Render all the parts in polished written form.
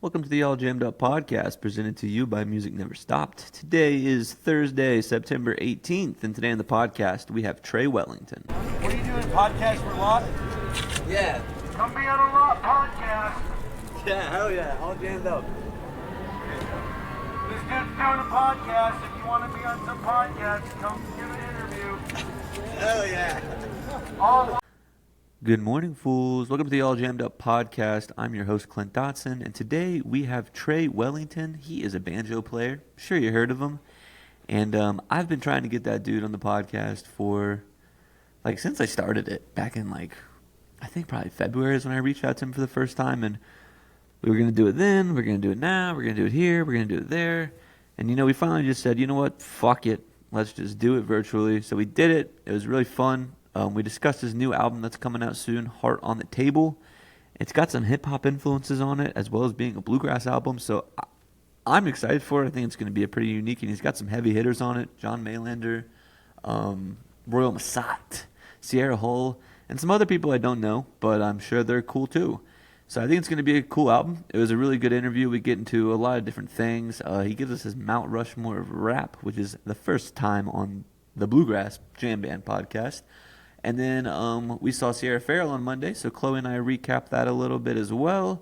Welcome to the All Jammed Up podcast presented to you by Music Never Stopped. Today is Thursday, September 18th, and today on the podcast we have Trey Wellington. What are you doing, podcast for lot? Yeah. Come be on a lot podcast. Yeah, hell yeah, All Jammed Up. This dude's doing a podcast. If you want to be on some podcast, come give an interview. Hell yeah. All Good morning, fools. Welcome to the All Jammed Up podcast. I'm your host, Clint Dotson, and today we have Trey Wellington. He is a banjo player. Sure you heard of him. And I've been trying to get that dude on the podcast for, since I started it. Back in, I think probably February is when I reached out to him for the first time. And we were going to do it then. We're going to do it now. We're going to do it here. We're going to do it there. And, we finally just said, you know what? Fuck it. Let's just do it virtually. So we did it. It was really fun. We discussed his new album that's coming out soon, Heart on the Table. It's got some hip-hop influences on it, as well as being a bluegrass album, so I'm excited for it. I think it's going to be a pretty unique, and he's got some heavy hitters on it, John Maylander, Royal Massat, Sierra Hull, and some other people I don't know, but I'm sure they're cool too. So I think it's going to be a cool album. It was a really good interview. We get into a lot of different things. He gives us his Mount Rushmore of rap, which is the first time on the Bluegrass Jam Band podcast. And then we saw Sierra Farrell on Monday, so Chloe and I recapped that a little bit as well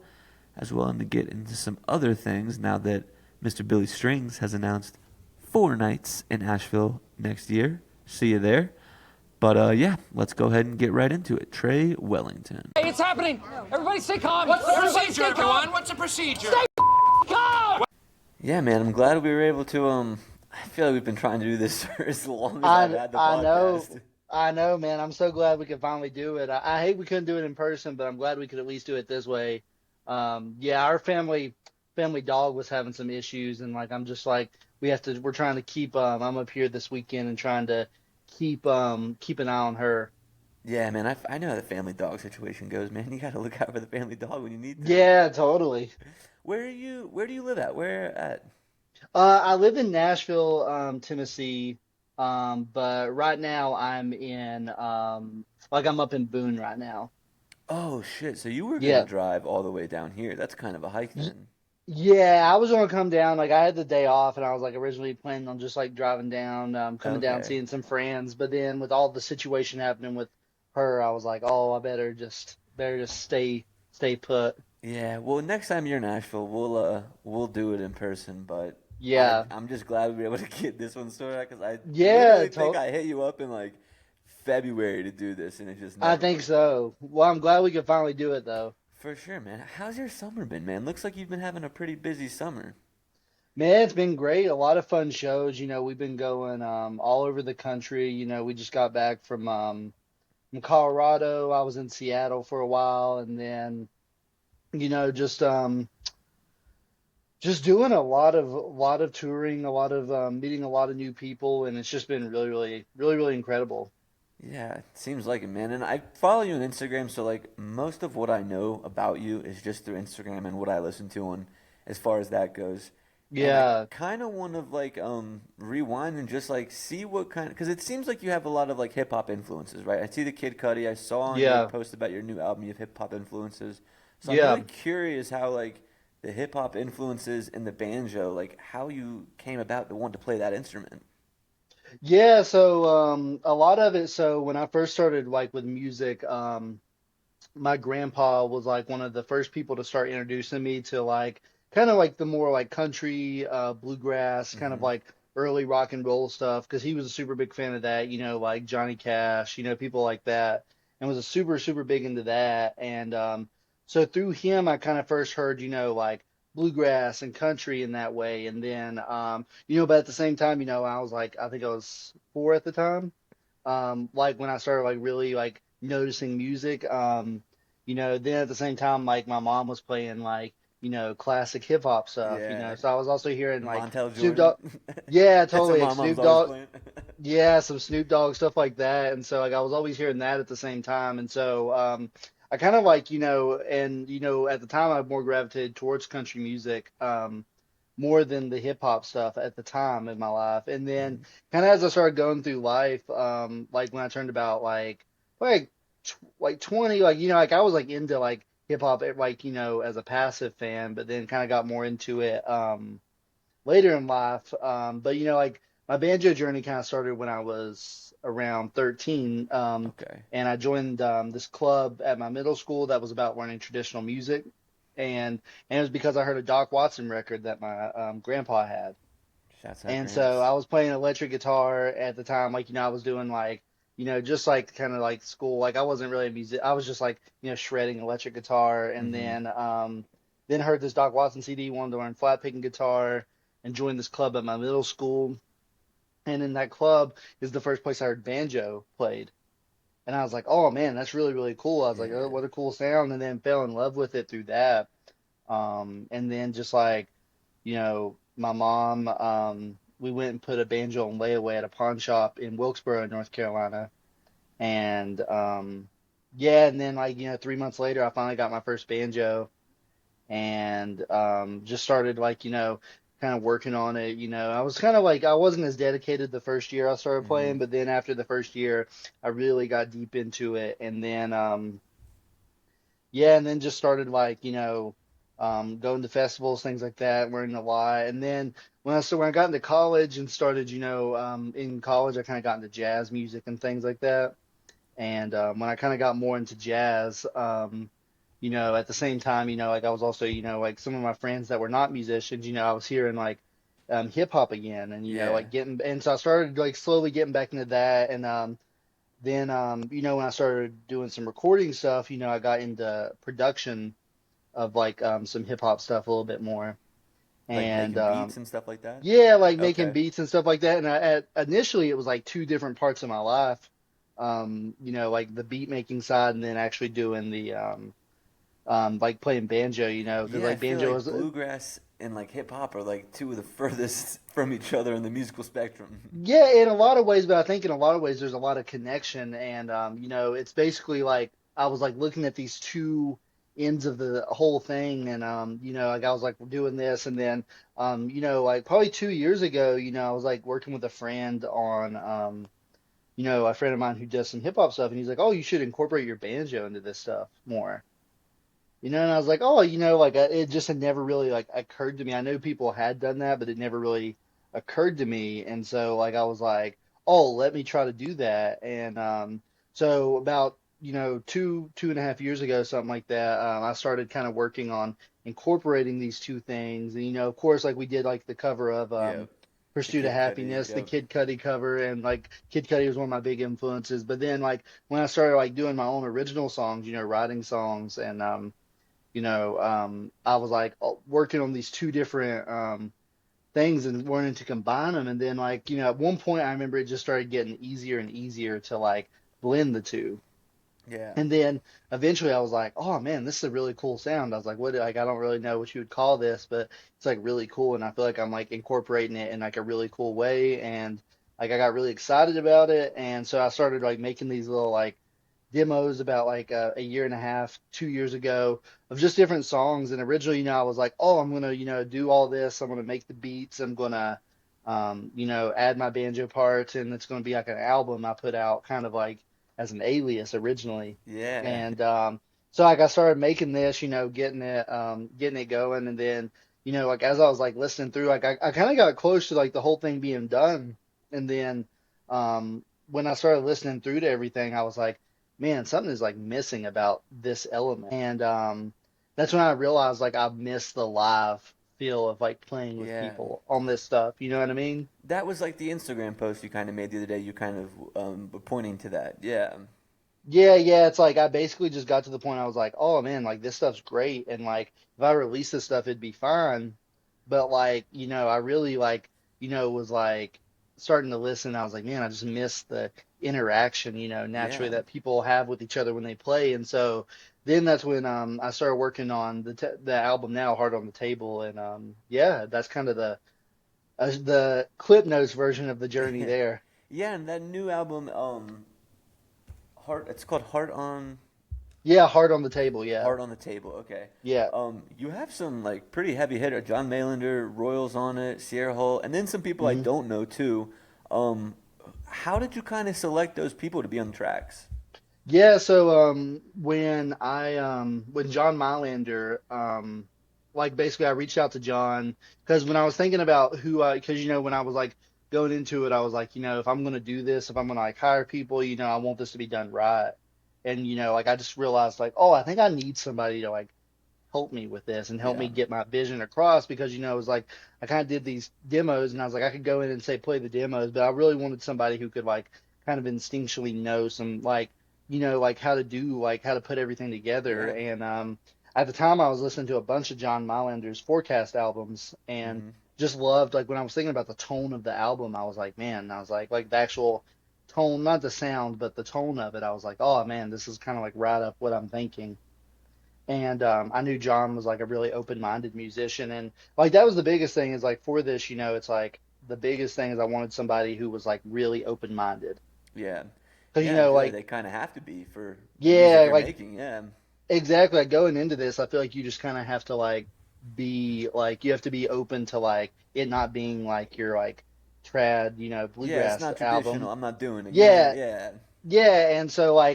and to get into some other things now that Mr. Billy Strings has announced 4 nights in Asheville next year. See you there. But yeah, let's go ahead and get right into it. Trey Wellington. Hey, it's happening. Everybody stay calm. What's the Everybody procedure, stay calm. everyone? What's the procedure? Stay calm. Yeah, man, I'm glad we were able to, I feel like we've been trying to do this for as long as I've had the podcast. I know, man. I'm so glad we could finally do it. I hate we couldn't do it in person, but I'm glad we could at least do it this way. Yeah, our family dog was having some issues, and we're trying to keep. I'm up here this weekend and trying to keep an eye on her. Yeah, man, I know how the family dog situation goes, man. You got to look out for the family dog when you need to. Yeah, totally. Where do you live at? Where at? I live in Nashville, Tennessee. But right now I'm in, I'm up in Boone right now. Oh shit! So you were gonna drive all the way down here? That's kind of a hike then. Yeah, I was gonna come down. I had the day off, and I was originally planning on just driving down, coming down, seeing some friends. But then with all the situation happening with her, I was like, oh, I better just stay put. Yeah. Well, next time you're in Nashville, we'll do it in person. But yeah, I'm just glad we were able to get this one sorted because I think I hit you up in February to do this, and it just never. I think so. Well, I'm glad we could finally do it though. For sure, man. How's your summer been, man? Looks like you've been having a pretty busy summer. Man, it's been great. A lot of fun shows. We've been going all over the country. We just got back from Colorado. I was in Seattle for a while, and then just doing a lot of touring, a lot of meeting a lot of new people, and it's just been really, really, really, really incredible. Yeah, it seems like it, man. And I follow you on Instagram, so most of what I know about you is just through Instagram and what I listen to on as far as that goes. Yeah. And I kind of want to rewind and just see what kind, because it seems like you have a lot of hip hop influences, right? I see the Kid Cudi. I saw on your post about your new album you have hip hop influences. So I'm really curious how the hip hop influences in the banjo, how you came about to want to play that instrument. Yeah, so a lot of it. So when I first started with music, my grandpa was one of the first people to start introducing me to kind of the more country, bluegrass, kind of early rock and roll stuff, because he was a super big fan of that. Johnny Cash, people like that, and was a super super big into that. And so through him, I kind of first heard bluegrass and country in that way. And then, but at the same time, I was I think I was 4 at the time. When I started really noticing music, then at the same time, my mom was playing classic hip hop stuff, so I was also hearing Snoop Dogg. Yeah, totally. Snoop Dogg. Yeah, some Snoop Dogg stuff like that. And so I was always hearing that at the same time. And so, I kind of at the time I more gravitated towards country music, more than the hip hop stuff at the time in my life. And then kind of as I started going through life, when I turned about 20, I was into hip hop like, as a passive fan, but then kind of got more into it later in life. But like my banjo journey kind of started when I was around 13. Okay. And I joined this club at my middle school that was about learning traditional music. And it was because I heard a Doc Watson record that my grandpa had. Shouts out And so Gramps. I was playing electric guitar at the time, like, I was doing like, just like kind of like school. Like I wasn't really a music. I was just like, shredding electric guitar. And Mm-hmm. then heard this Doc Watson CD, wanted to learn flat picking guitar and joined this club at my middle school. And in that club is the first place I heard banjo played. And I was like, oh man, that's really, really cool. I was like, oh, Yeah. what a cool sound. And then fell in love with it through that. And then just like, my mom, we went and put a banjo on layaway at a pawn shop in Wilkesboro, North Carolina. And yeah, and then like, 3 months later, I finally got my first banjo and just started like, kind of working on it. I was kind of like, I wasn't as dedicated the first year I started Mm-hmm. playing, but then after the first year, I really got deep into it. And then, yeah, and then just started like, going to festivals, things like that, learning a lot. And then when I got into college and started, in college, I kind of got into jazz music and things like that. And when I kind of got more into jazz, at the same time, like I was also, like some of my friends that were not musicians, I was hearing like hip hop again, and Yeah. like and so I started like slowly getting back into that, and then when I started doing some recording stuff, I got into production of like some hip hop stuff a little bit more. Like And making beats and stuff like that. yeah, like making Okay. beats and stuff like that. And initially it was like two different parts of my life. Like the beat making side, and then actually doing the like playing banjo, because Yeah, I like feel banjo like was bluegrass and like hip hop are like two of the furthest from each other in the musical spectrum. yeah, in a lot of ways, but I think in a lot of ways there's a lot of connection, and it's basically like I was like looking at these two ends of the whole thing, and like I was like doing this, and then like probably 2 years ago, I was like working with a friend on a friend of mine who does some hip hop stuff, and he's like, oh, you should incorporate your banjo into this stuff more. And I was like, oh, like it just had never really like occurred to me. I know people had done that, but it never really occurred to me. And so like I was like, oh, let me try to do that. And so about, 2.5 years ago, something like that, I started kind of working on incorporating these two things. And of course, like we did like the cover of Yeah, the Pursuit of Kid Cudi. Happiness, the Yep. Kid Cudi cover, and like Kid Cudi was one of my big influences. But then like when I started like doing my own original songs, writing songs and I was like working on these two different things and wanting to combine them. And then like, at one point I remember it just started getting easier and easier to like blend the two. Yeah. And then eventually I was like, oh man, this is a really cool sound. I was like, what, like, I don't really know what you would call this, but it's like really cool. And I feel like I'm like incorporating it in like a really cool way. And like, I got really excited about it. And so I started like making these little like demos about like a year and a half, 2 years ago of just different songs. And originally, I was like, oh, I'm gonna, do all this. I'm gonna make the beats. I'm gonna, add my banjo parts, and it's gonna be like an album I put out, kind of like as an alias originally. Yeah. And so like I started making this, getting it going, and then, like as I was like listening through, like I kind of got close to like the whole thing being done, and then when I started listening through to everything, I was like, man, something is like missing about this element. And that's when I realized like I missed the live feel of like playing with Yeah. people on this stuff. You know what I mean? That was like the Instagram post you kind of made the other day. You kind of were pointing to that. Yeah. Yeah, yeah. It's like I basically just got to the point I was like, oh man, like this stuff's great, and like if I release this stuff, it'd be fine. But like, I really like, was like starting to listen. I was like, man, I just miss the interaction, naturally Yeah. that people have with each other when they play. And so then that's when I started working on the album now, Hard on the Table, and yeah, that's kind of the Clip Notes version of the journey there. Yeah, and that new album, Heart. It's called Yeah, Hard on the Table. Yeah, Heart on the Table. Okay. yeah. You have some like pretty heavy hitter. John Maylander, Royals on it, Sierra Hull, and then some people I Mm-hmm. don't know too. How did you kind of select those people to be on the tracks? Yeah, so when John Mylander like basically I reached out to John because when I was thinking about who I because when I was like going into it I was like if I'm gonna do this, if I'm gonna like hire people, I want this to be done right. And like I just realized like, oh, I think I need somebody to like help me with this and help me Yeah. get my vision across because it was like I kind of did these demos and I was like I could go in and say play the demos, but I really wanted somebody who could like kind of instinctually know some like like how to do like how to put everything together. Yeah. And at the time I was listening to a bunch of John Mylander's Forecast albums and Hmm. just loved like when I was thinking about the tone of the album I was like man I was like the actual tone, not the sound but the tone of it. I was like, oh man, this is kind of like right up what I'm thinking. And I knew John was like a really open-minded musician, and like that was the biggest thing is like for this, it's like the biggest thing is I wanted somebody who was like really open-minded. Yeah. Because Yeah, I feel like like they kind of have to be for the music yeah, you're like making. Yeah. exactly, like going into this, I feel like you just kind of have to like be like you have to be open to like it not being like your like trad, Yeah, it's bluegrass not album. traditional. I'm not doing it. Yeah, Yeah. yeah, and so I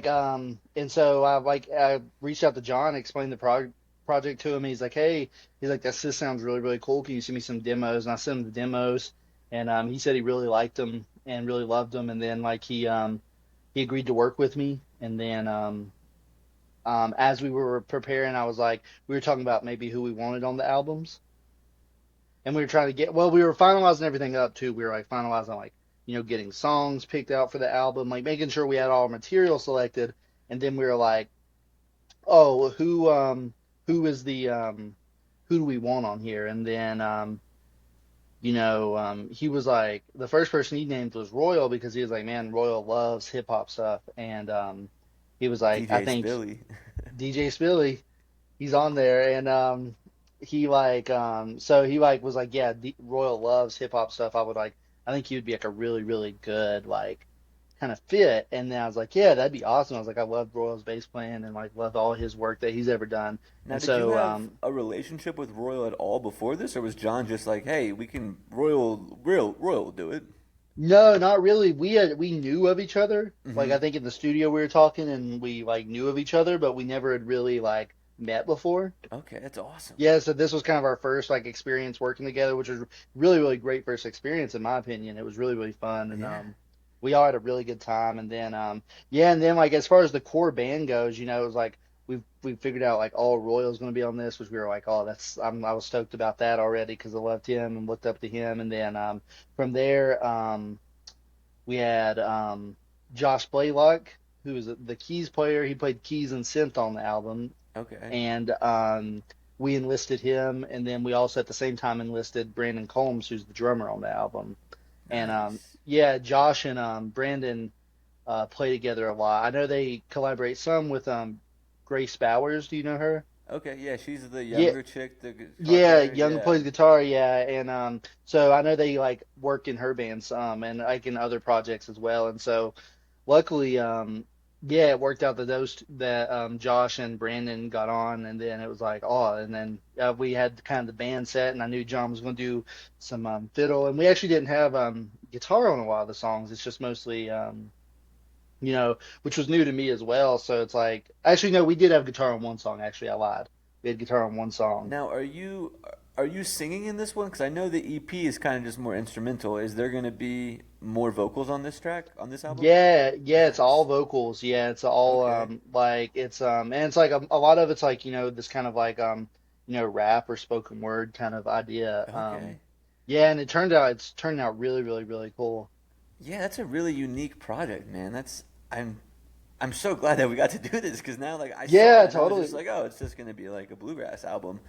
reached out to John, explained the project to him. He's like, hey, he's like, this sounds really really cool. Can you send me some demos? And I sent him the demos, and he said he really liked them and really loved them. And then like he agreed to work with me. And then as we were preparing, I was like, we were talking about maybe who we wanted on the albums, and we were trying to we were finalizing everything up too. We were like finalizing like getting songs picked out for the album, like making sure we had all our material selected, and then we were like, oh, who is the who do we want on here? And then he was like the first person he named was Royal because he was like, man, Royal loves hip hop stuff, and he was like, I DJ think Spilly. DJ Spilly, he's on there, and he like so he like was like, yeah, Royal loves hip hop stuff. I think he would be like a really really good like kind of fit. And then I was like, yeah, that'd be awesome. I was like, I love Royal's bass playing and like loved all his work that he's ever done. Now, And did you so have a relationship with Royal at all before this, or was John just like, "Hey, we can Royal will do it"? no, not really. We knew of each other. Like Hmm. I think in the studio we were talking and we like knew of each other, but we never had really like met before. Okay, that's awesome. Yeah, so this was kind of our first like experience working together, which was really, really great first experience in my opinion. It was really, really fun, and Yeah. we all had a really good time. And then yeah, and then like as far as the core band goes, it was like we figured out like all Royal's going to be on this, which we were like, oh, I was stoked about that already because I loved him and looked up to him. And then from there we had Josh Blaylock, who was the keys player. He played keys and synth on the album, Okay. and we enlisted him, and then we also at the same time enlisted Brandon Combs, who's the drummer on the album. And Nice. yeah, Josh and Brandon play together a lot. I know they collaborate some with Grace Bowers. Do you know her? Okay. Yeah, she's the Yeah, younger chick, the guitar yeah, player. Young Yeah. plays guitar. Yeah, and so I know they like work in her band some, and like in other projects as well. And so luckily, yeah, it worked out that Josh and Brandon got on, and then it was like, oh, and then we had kind of the band set, and I knew John was going to do some fiddle, and we actually didn't have guitar on a lot of the songs. It's just mostly, which was new to me as well. So it's like, actually, no, we did have guitar on one song. Actually, I lied. We had guitar on one song. Now, are you singing in this one? Because I know the EP is kind of just more instrumental. Is there going to be more vocals on this track on this album? Yeah, yeah, it's all Nice. vocals. Yeah, it's all Okay. like and it's like a lot of it's like, this kind of like rap or spoken word kind of idea. Okay. Yeah, and it's turned out really, really, really cool. Yeah, that's a really unique project, man. I'm so glad that we got to do this because now like I saw Yeah, it and I was just totally. like, oh, it's just gonna be like a bluegrass album.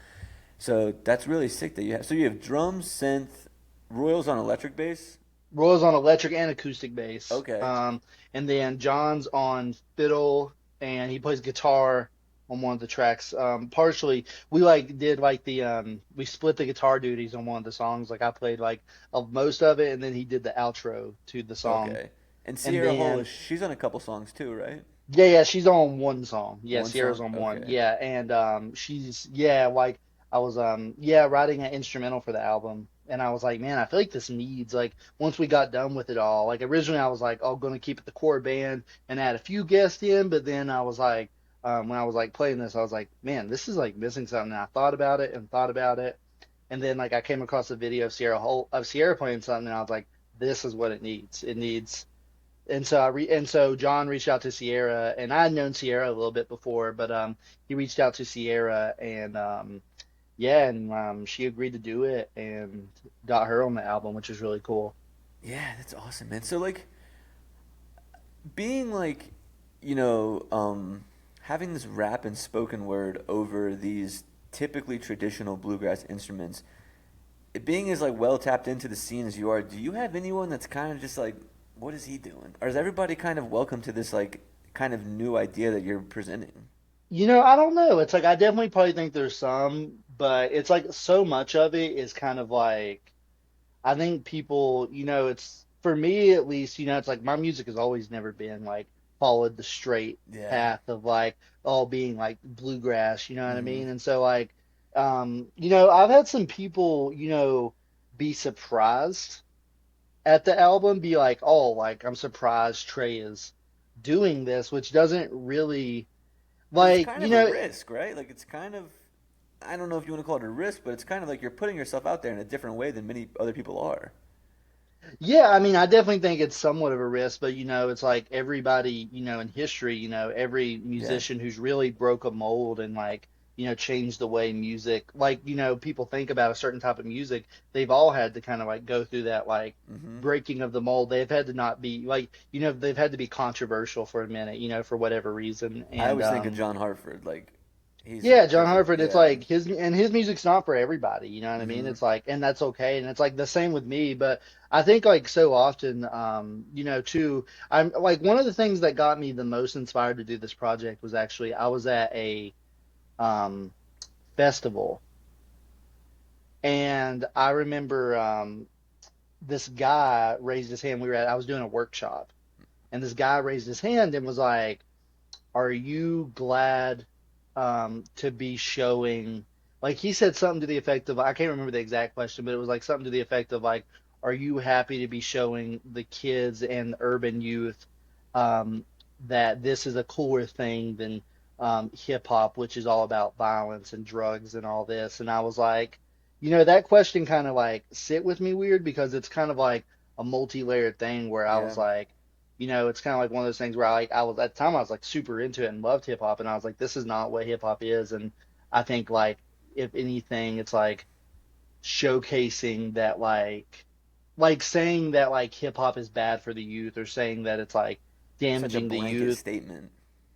So that's really sick that you have. So you have drums, synth, Royals on electric bass. Roy's on electric and acoustic bass. Okay. And then John's on fiddle and he plays guitar on one of the tracks. Partially, we like did like we split the guitar duties on one of the songs. Like I played like most of it, and then he did the outro to the song. Okay. And And Sierra Hull then she's on a couple songs too, right? yeah, yeah, she's on one song. Yeah, One Sierra's song. on one. Okay. Yeah, and she's yeah, like I was yeah writing an instrumental for the album. and I was like, man, I feel like this needs like once we got done with it all. Like originally, I was like, oh, going to keep it the core band and add a few guests in, but then I was like, when I was like playing this, I was like, man, this is like missing something. And I thought about it and thought about it, and then like I came across a video of Sierra playing something, and I was like, this is what it needs. It needs. And so John reached out to Sierra, and I had known Sierra a little bit before, but he reached out to Sierra, and yeah, and she agreed to do it and got her on the album, which is really cool. Yeah, that's awesome, man. So like being like, having this rap and spoken word over these typically traditional bluegrass instruments, it being as like well tapped into the scene as you are, do you have anyone that's kind of just like, what is he doing? Or is everybody kind of welcome to this like kind of new idea that you're presenting? I don't know. It's like I definitely probably think there's some, but it's like so much of it is kind of like I think people, it's for me at least, it's like my music has always never been like followed the straight Yeah. path of like all being like bluegrass, you know what I Mm-hmm. mean? And so like I've had some people, be surprised at the album, be like, "Oh, like I'm surprised Trey is doing this," which doesn't really Because it's like, kind of a risk, right? Like it's kind of, I don't know if you want to call it a risk, but it's kind of like you're putting yourself out there in a different way than many other people are. yeah, I mean, I definitely think it's somewhat of a risk, but it's like everybody, in history, every Yeah. musician who's really broke a mold and like, changed the way music, like, people think about a certain type of music, they've all had to kind of like go through that like Mm-hmm. breaking of the mold. They've had to not be like, they've had to be controversial for a minute, for whatever reason. I And always think of John Hartford, like he's a yeah, John perfect, Hartford, it's yeah. like his music's not for everybody, you know what I mean? Mm-hmm. It's like and that's okay. And it's like the same with me, but I think like so often too, I'm like one of the things that got me the most inspired to do this project was actually I was at a um festival and I remember this guy raised his hand. I was doing a workshop and this guy raised his hand and was like, are you glad to be showing, like he said something to the effect of, I can't remember the exact question, but it was like something to the effect of like, are you happy to be showing the kids and the urban youth um, that this is a cooler thing than hip hop, which is all about violence and drugs and all this? And I was like, that question kind of like sit with me weird because it's kind of like a multi-layered thing where I Yeah. was like, it's kind of like one of those things where I was at the time I was like super into it and loved hip hop, and I was like, this is not what hip hop is. And I think like if anything, it's like showcasing that like saying that like hip hop is bad for the youth or saying that it's like Such a damaging the blanket youth. statement.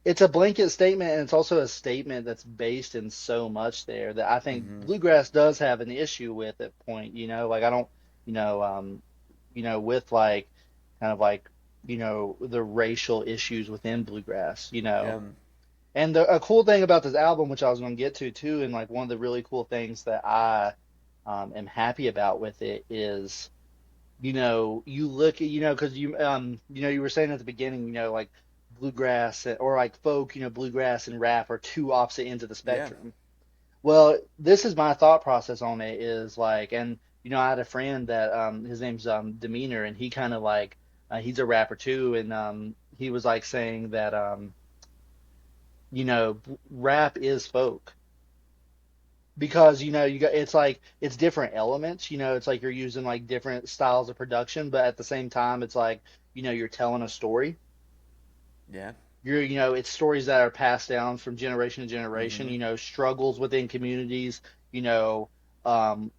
It's a blanket statement, and it's also a statement that's based in so much there that I think Mm-hmm. bluegrass does have an issue with at point. Like I don't, with like kind of like the racial issues within bluegrass. Yeah. And a cool thing about this album, which I was going to get to too, and like one of the really cool things that I am happy about with it is, you look at, because you were saying at the beginning, like bluegrass or like folk, bluegrass and rap are two opposite ends of the Yeah. spectrum. Well, this is my thought process on it is like, and I had a friend that his name's Demeanor, and he kind of like he's a rapper too, and he was like saying that rap is folk because you got it's like it's different elements, it's like you're using like different styles of production, but at the same time it's like you're telling a story. Yeah. It's stories that are passed down from generation to generation, Mm-hmm. struggles within communities, you know, um,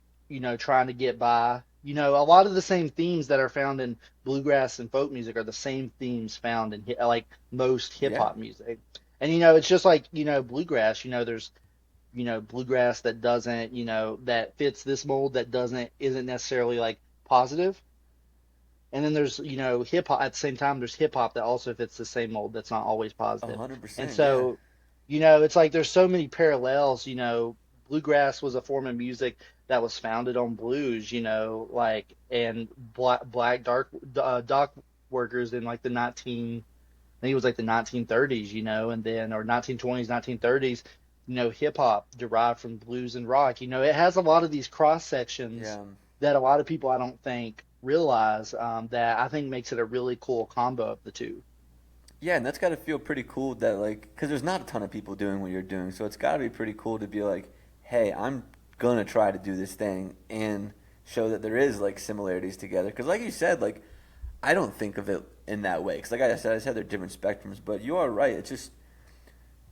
trying to get by. A lot of the same themes that are found in bluegrass and folk music are the same themes found in like most hip Yeah. hop music. And it's just like, bluegrass, there's bluegrass that doesn't, that fits this mold that doesn't isn't necessarily like positive. And then there's, hip hop at the same time, there's hip hop that also fits the same mold that's not always A positive. hundred And percent. Yeah. so, it's like there's so many parallels, bluegrass was a form of music that was founded on blues, like and black dock workers in like the 19 I think it was like the 1930s, and then or 1920s, 1930s, hip hop derived from blues and rock. It has a lot of these cross sections Yeah. that a lot of people I don't think realize, that I think makes it a really cool combo of the two. Yeah, and that's got to feel pretty cool that like, because there's not a ton of people doing what you're doing, so it's got to be pretty cool to be like, hey, I'm gonna try to do this thing and show that there is like similarities together. Because like you said, like I don't think of it in that way. Because like I said they're different spectrums, but you are right. It's just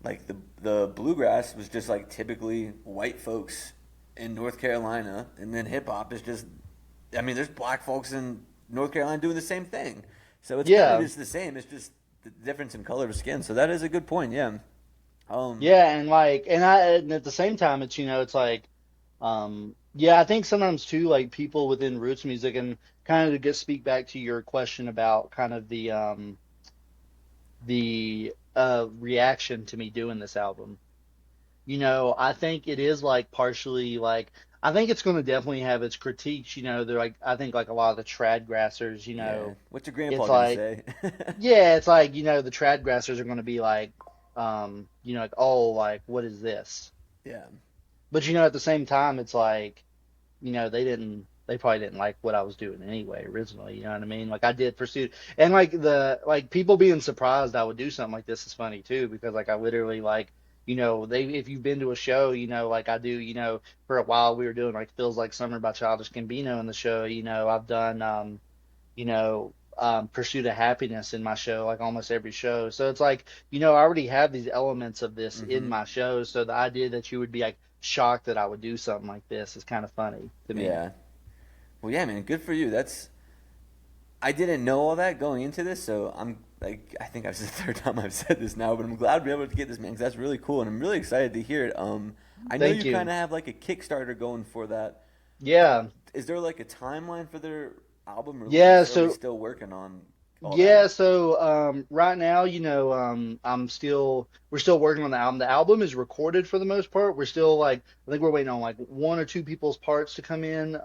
like the bluegrass was just like typically white folks in North Carolina, and then hip hop is just, I mean, there's black folks in North Carolina doing the same thing. So it's kind of Yeah, just the same. It's just the difference in color of skin. So that is a good point. Yeah. Um. yeah, and like, and at the same time, it's it's like, yeah, I think sometimes too, like people within roots music, and kind of to get speak back to your question about kind of the reaction to me doing this album. I think it is like partially like I think it's going to definitely have its critiques. They're like I think like a lot of the trad grassers. Yeah. What's your grandpa It's gonna like say? yeah, it's like the trad grassers are going to be like, like oh like what is this? Yeah. But at the same time, it's like they probably didn't like what I was doing anyway originally. You know what I mean? Like I did pursue, and like like people being surprised I would do something like this is funny too because like I literally like they if you've been to a show like I do for a while we were doing like Feels Like Summer by Childish Gambino in the show. I've done Pursuit of Happiness in my show, like almost every show. So it's like, I already have these elements of this in Mm-hmm. my show. So the idea that you would be like shocked that I would do something like this is kind of funny to me. Yeah. Well, yeah, man. Good for you. That's I didn't know all that going into this, so I'm like I think I've said the third time I've said this now, but I'm glad we're able to get this, man, because that's really cool, and I'm really excited to hear it. I know Thank you you. kind of have like a Kickstarter going for that. Yeah. Is there like a timeline for their album Yeah. release, or are we So, still working on all that? yeah. So, right now, we're still working on the album. The album is recorded for the most part. We're still like, I think we're waiting on like one or two people's parts to come in.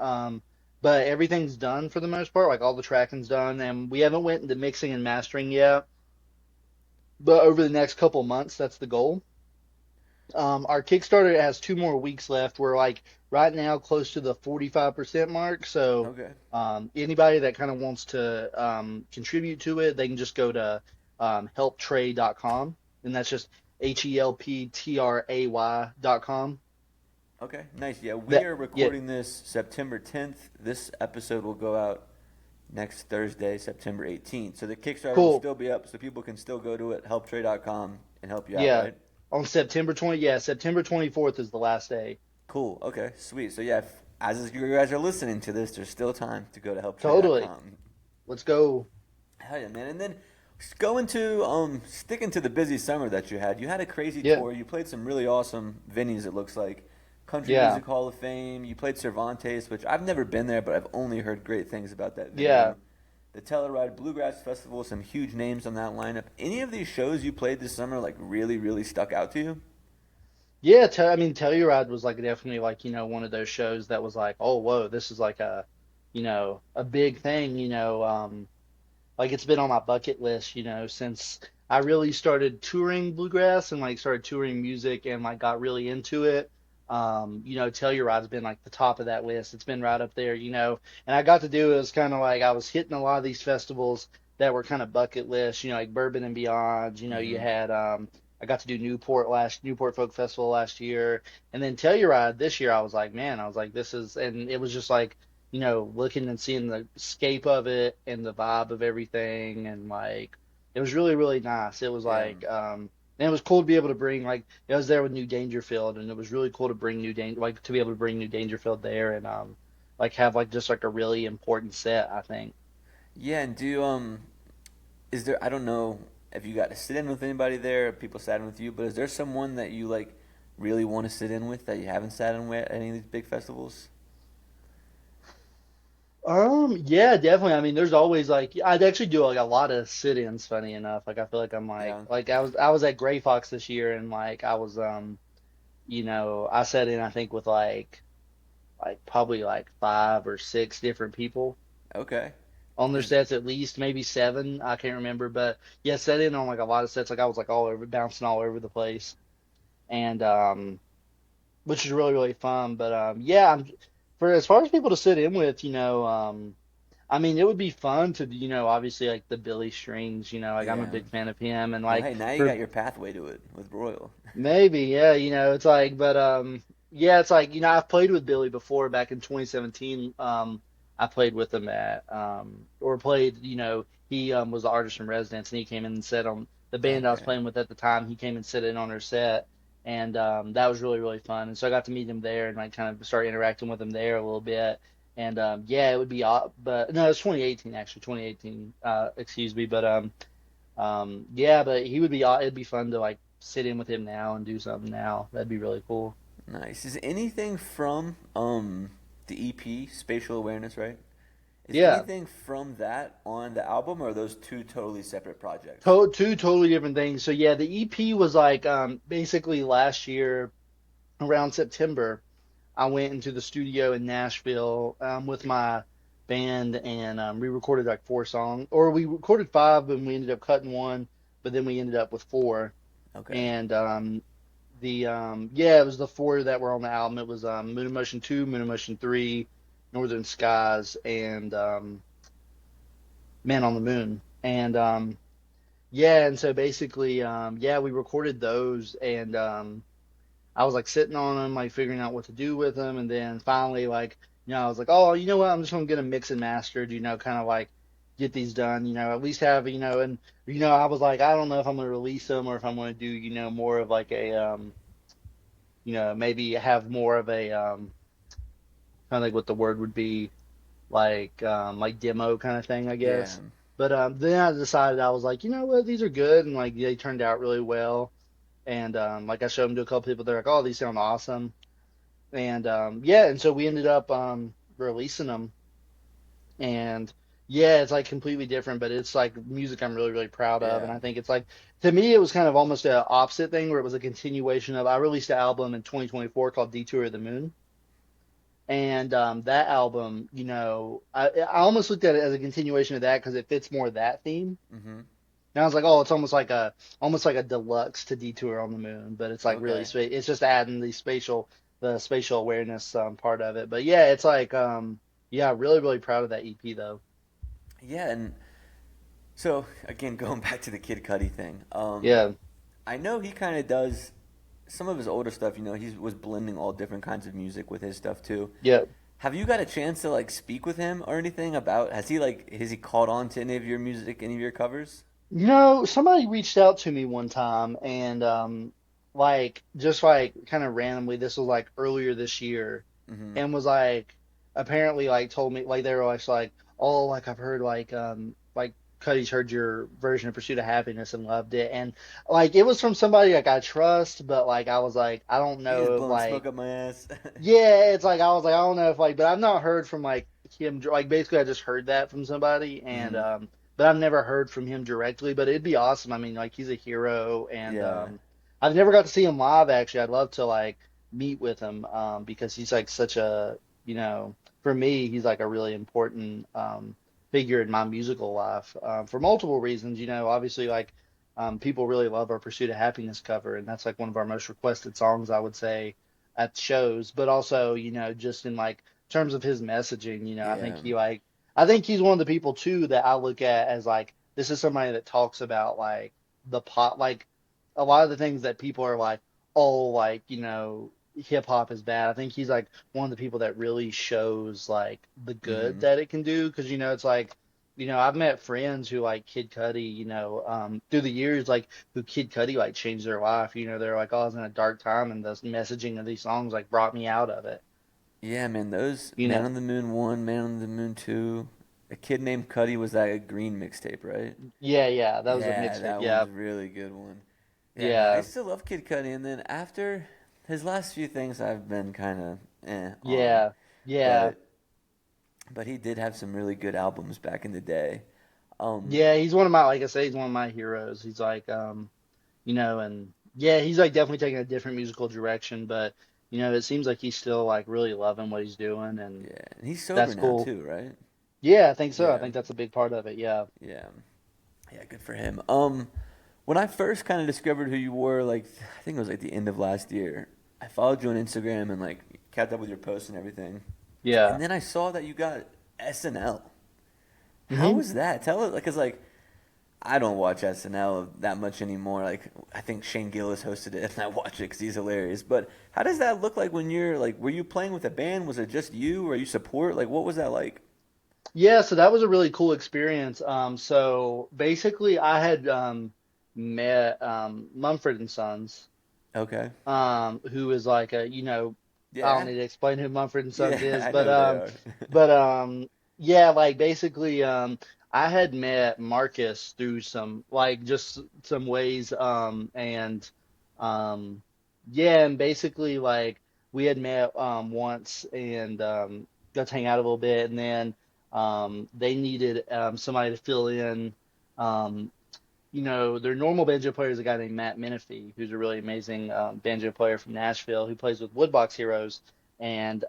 But everything's done for the most part. Like all the tracking's done, and we haven't went into mixing and mastering yet. But over the next couple months, that's the goal. Our Kickstarter has 2 more weeks left. We're like right now close to the 45% mark. So Okay. anybody that kind of wants to contribute to it, they can just go to helptray.com, and that's just HELPTRAY.com. Okay. Nice. Yeah, we That are yeah, recording this September 10th. This episode will go out next Thursday, September 18th. So the Kickstarter will cool. still be up, so people can still go to it, helptrade.com, and help you out, Yeah, right? on September 24th is the last day. Cool. Okay. Sweet. So yeah, as you guys are listening to this, there's still time to go to Totally. helptrade.com. Let's go. Hell yeah, man. And then going to sticking to the busy summer that you had. You had a crazy Yeah, tour. You played some really awesome venues. It looks like Country yeah, Music Hall of Fame. You played Cervantes, which I've never been there, but I've only heard great things about that yeah. venue. The Telluride Bluegrass Festival. Some huge names on that lineup. Any of these shows you played this summer like really, really stuck out to you? Yeah, I mean, Telluride was like definitely like, one of those shows that was like, oh, whoa, this is like a big thing, like it's been on my bucket list, since I really started touring bluegrass and like started touring music and like got really into it. Telluride's been like the top of that list. It's been right up there, and I got to do it was kind of like I was hitting a lot of these festivals that were kind of bucket list, like Bourbon and Beyond. You Mm-hmm. had I got to do Newport Folk Festival last year, and then Telluride this year. I was like, man, I was like, this is, and it was just like, looking and seeing the scape of it and the vibe of everything, and like, it was really, really nice. It was Yeah. like, and it was cool to be able to bring like, I was there with New Dangerfield, and it was really cool to bring like to be able to bring New Dangerfield there, and like have like just like a really important set, I think. Yeah, and do is there I don't know if you got to sit in with anybody there, if people sat in with you, but is there someone that you like really want to sit in with that you haven't sat in with at any of these big festivals? Yeah, definitely. I mean, there's always like I'd actually do like a lot of sit-ins, funny enough. Like I feel like I'm Yeah. like I was at Gray Fox this year and like I was I sat in I think with like probably like 5 or 6 different people Okay. on their Is sets at least, maybe 7, I can't remember, but yeah, sat in on like a lot of sets. Like I was like all over bouncing all over the place. And which is really really fun. But yeah, for as far as people to sit in with, I mean, it would be fun to, obviously like the Billy Strings, like I'm a Yeah. big fan of him, and Well, like hey, now you for got your pathway to it with Royal. maybe, yeah, it's like, but yeah, it's like, I've played with Billy before back in 2017. I played with him at or played, he was the artist in residence, and he came in and said on the band I was Okay. playing with at the time, he came and sit in on their set, and that was really really fun. And so I got to meet him there and like kind of start interacting with him there a little bit. And yeah, it would be, but no, it's 2018 actually, 2018, excuse me, but yeah, but he would be. It'd be fun to like sit in with him now and do something now. That'd be really cool. Nice. Is anything from the EP, Spatial Awareness, right? Is Yeah, anything from that on the album, or are those two totally separate projects? two totally different things. So yeah, the EP was like basically last year around September. I went into the studio in Nashville with my band, and we recorded like four songs, or we recorded five, and we ended up cutting one, but then we ended up with four. Okay. And yeah, it was the four that were on the album. It was Moon in Motion 2, Moon in Motion 3, Northern Skies, and Man on the Moon. And yeah, and so basically, yeah, we recorded those, and I was like sitting on them, like figuring out what to do with them, and then finally, like, I was like, oh, you know what? I'm just gonna get them mixed and mastered, kind of like get these done, at least have, and I was like, I don't know if I'm gonna release them or if I'm gonna do, more of like a maybe have more of a kind of like what the word would be, like demo kind of thing, I Yeah. guess. But then I decided, I was like, you know what, these are good, and like they turned out really well. And like I showed them to a couple people, they're like, oh, these sound awesome. And yeah, and so we ended up releasing them. And yeah, it's like completely different, but it's like music I'm really really proud of. And Yeah. I think it's like, to me it was kind of almost an opposite thing, where it was a continuation of, I released an album in 2024 called Detour of the Moon. And that album, I almost looked at it as a continuation of that because it fits more that theme. Mm-hmm. And I was like, oh, it's almost like a deluxe to Detour on the Moon, but it's like really Okay. it's just adding the spatial awareness part of it. But yeah, it's like yeah, really really proud of that EP though. Yeah, and so again, going back to the Kid Cudi thing, Yeah, I know he kind of does some of his older stuff. He was blending all different kinds of music with his stuff too. yeah. Have you got a chance to like speak with him or anything about? Has he caught on to any of your music, any of your covers? Somebody reached out to me one time, and like just like kind of randomly, this was like earlier this year, Mm-hmm. and was like apparently like told me, like they were like, oh, like I've heard like Cuddy's heard your version of Pursuit of Happiness and loved it. And like it was from somebody like I trust, but like I was like, I don't You just know if blowing like, smoke up my ass. yeah, it's like I was like, I don't know if like, but I've not heard from like him, like basically I just heard that from somebody. And Mm-hmm. but I've never heard from him directly. But it'd be awesome. I mean, like he's a hero. And Yeah. I've never got to see him live actually. I'd love to like meet with him because he's like such a, for me he's like a really important figure in my musical life for multiple reasons. Obviously like people really love our Pursuit of Happiness cover, and that's like one of our most requested songs, I would say, at shows. But also, just in like terms of his messaging, Yeah. I think he's one of the people too that I look at as like, this is somebody that talks about like the pot, like a lot of the things that people are like, oh, like, hip hop is bad. I think he's like one of the people that really shows like the good Mm-hmm. that it can do. Because, it's like, I've met friends who like Kid Cudi, through the years, like who Kid Cudi like changed their life. They're like, oh, I was in a dark time, and the messaging of these songs like brought me out of it. Yeah, man, those You Man know, on the Moon 1, Man on the Moon 2. A Kid Named Cudi was that a Green mixtape, right? yeah, yeah, that was a Yeah, mixtape. that one's Yeah, a really good one. Yeah, no, I yeah, still love Kid Cudi, and then after his last few things, I've been kind of on. yeah, yeah. But he did have some really good albums back in the day. Um, Yeah, he's one of my, like I say, he's one of my heroes. He's like, and yeah, he's like definitely taking a different musical direction, but it seems like he's still like really loving what he's doing, and yeah, and he's sober that's now cool. too, right? Yeah, I think so. I Yeah, think that's a big part of it. Yeah. yeah, yeah. Good for him. When I first kind of discovered who you were, like I think it was like the end of last year. I followed you on Instagram and like kept up with your posts and everything. Yeah. And then I saw that you got SNL. How hmm was that? Tell it, because like I don't watch SNL that much anymore. Like I think Shane Gillis hosted it, and I watch it because he's hilarious. But how does that look like when you're like? Were you playing with a band? Was it just you, or you support? Like what was that like? Yeah, so that was a really cool experience. So basically, I had met Mumford and Sons, Okay. who is like I don't Yeah. need to explain who Mumford and Sons Yeah, is, I know who they are. but yeah, like basically, I had met Marcus through some like just some ways, and um, yeah, and basically like we had met once and got to hang out a little bit, and then they needed somebody to fill in. Um, their normal banjo player is a guy named Matt Menifee, who's a really amazing banjo player from Nashville who plays with Woodbox Heroes. And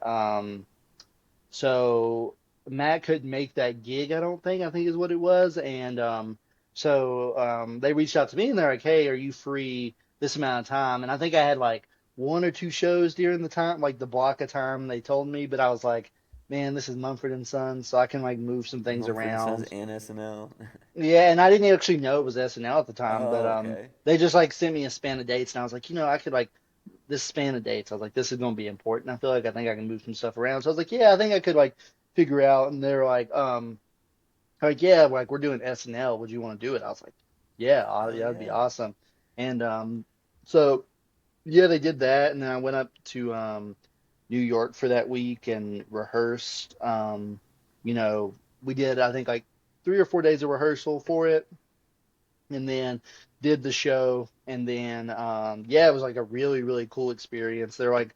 so Matt couldn't make that gig, I don't think. I think is what it was. And they reached out to me and they're like, "Hey, are you free this amount of time?" And I think I had like one or two shows during the time, like the block of time they told me. But I was like, "Man, this is Mumford and Sons, so I can like move some things Mumford and Sons around." and SNL. Yeah, and I didn't actually know it was SNL at the time, but Oh, okay. they just like sent me a span of dates, and I was like, I could like this span of dates. I was like, this is going to be important. I think I can move some stuff around. So I was like, yeah, I think I could like figure out. And they're like yeah, like we're doing SNL. Would you want to do it? I was like, yeah, Oh yeah, that'd be yeah. awesome. And so yeah, they did that, and then I went up to New York for that week and rehearsed. You know, we did I think like 3 or 4 days of rehearsal for it and then did the show and then yeah, it was like a really really cool experience. They're like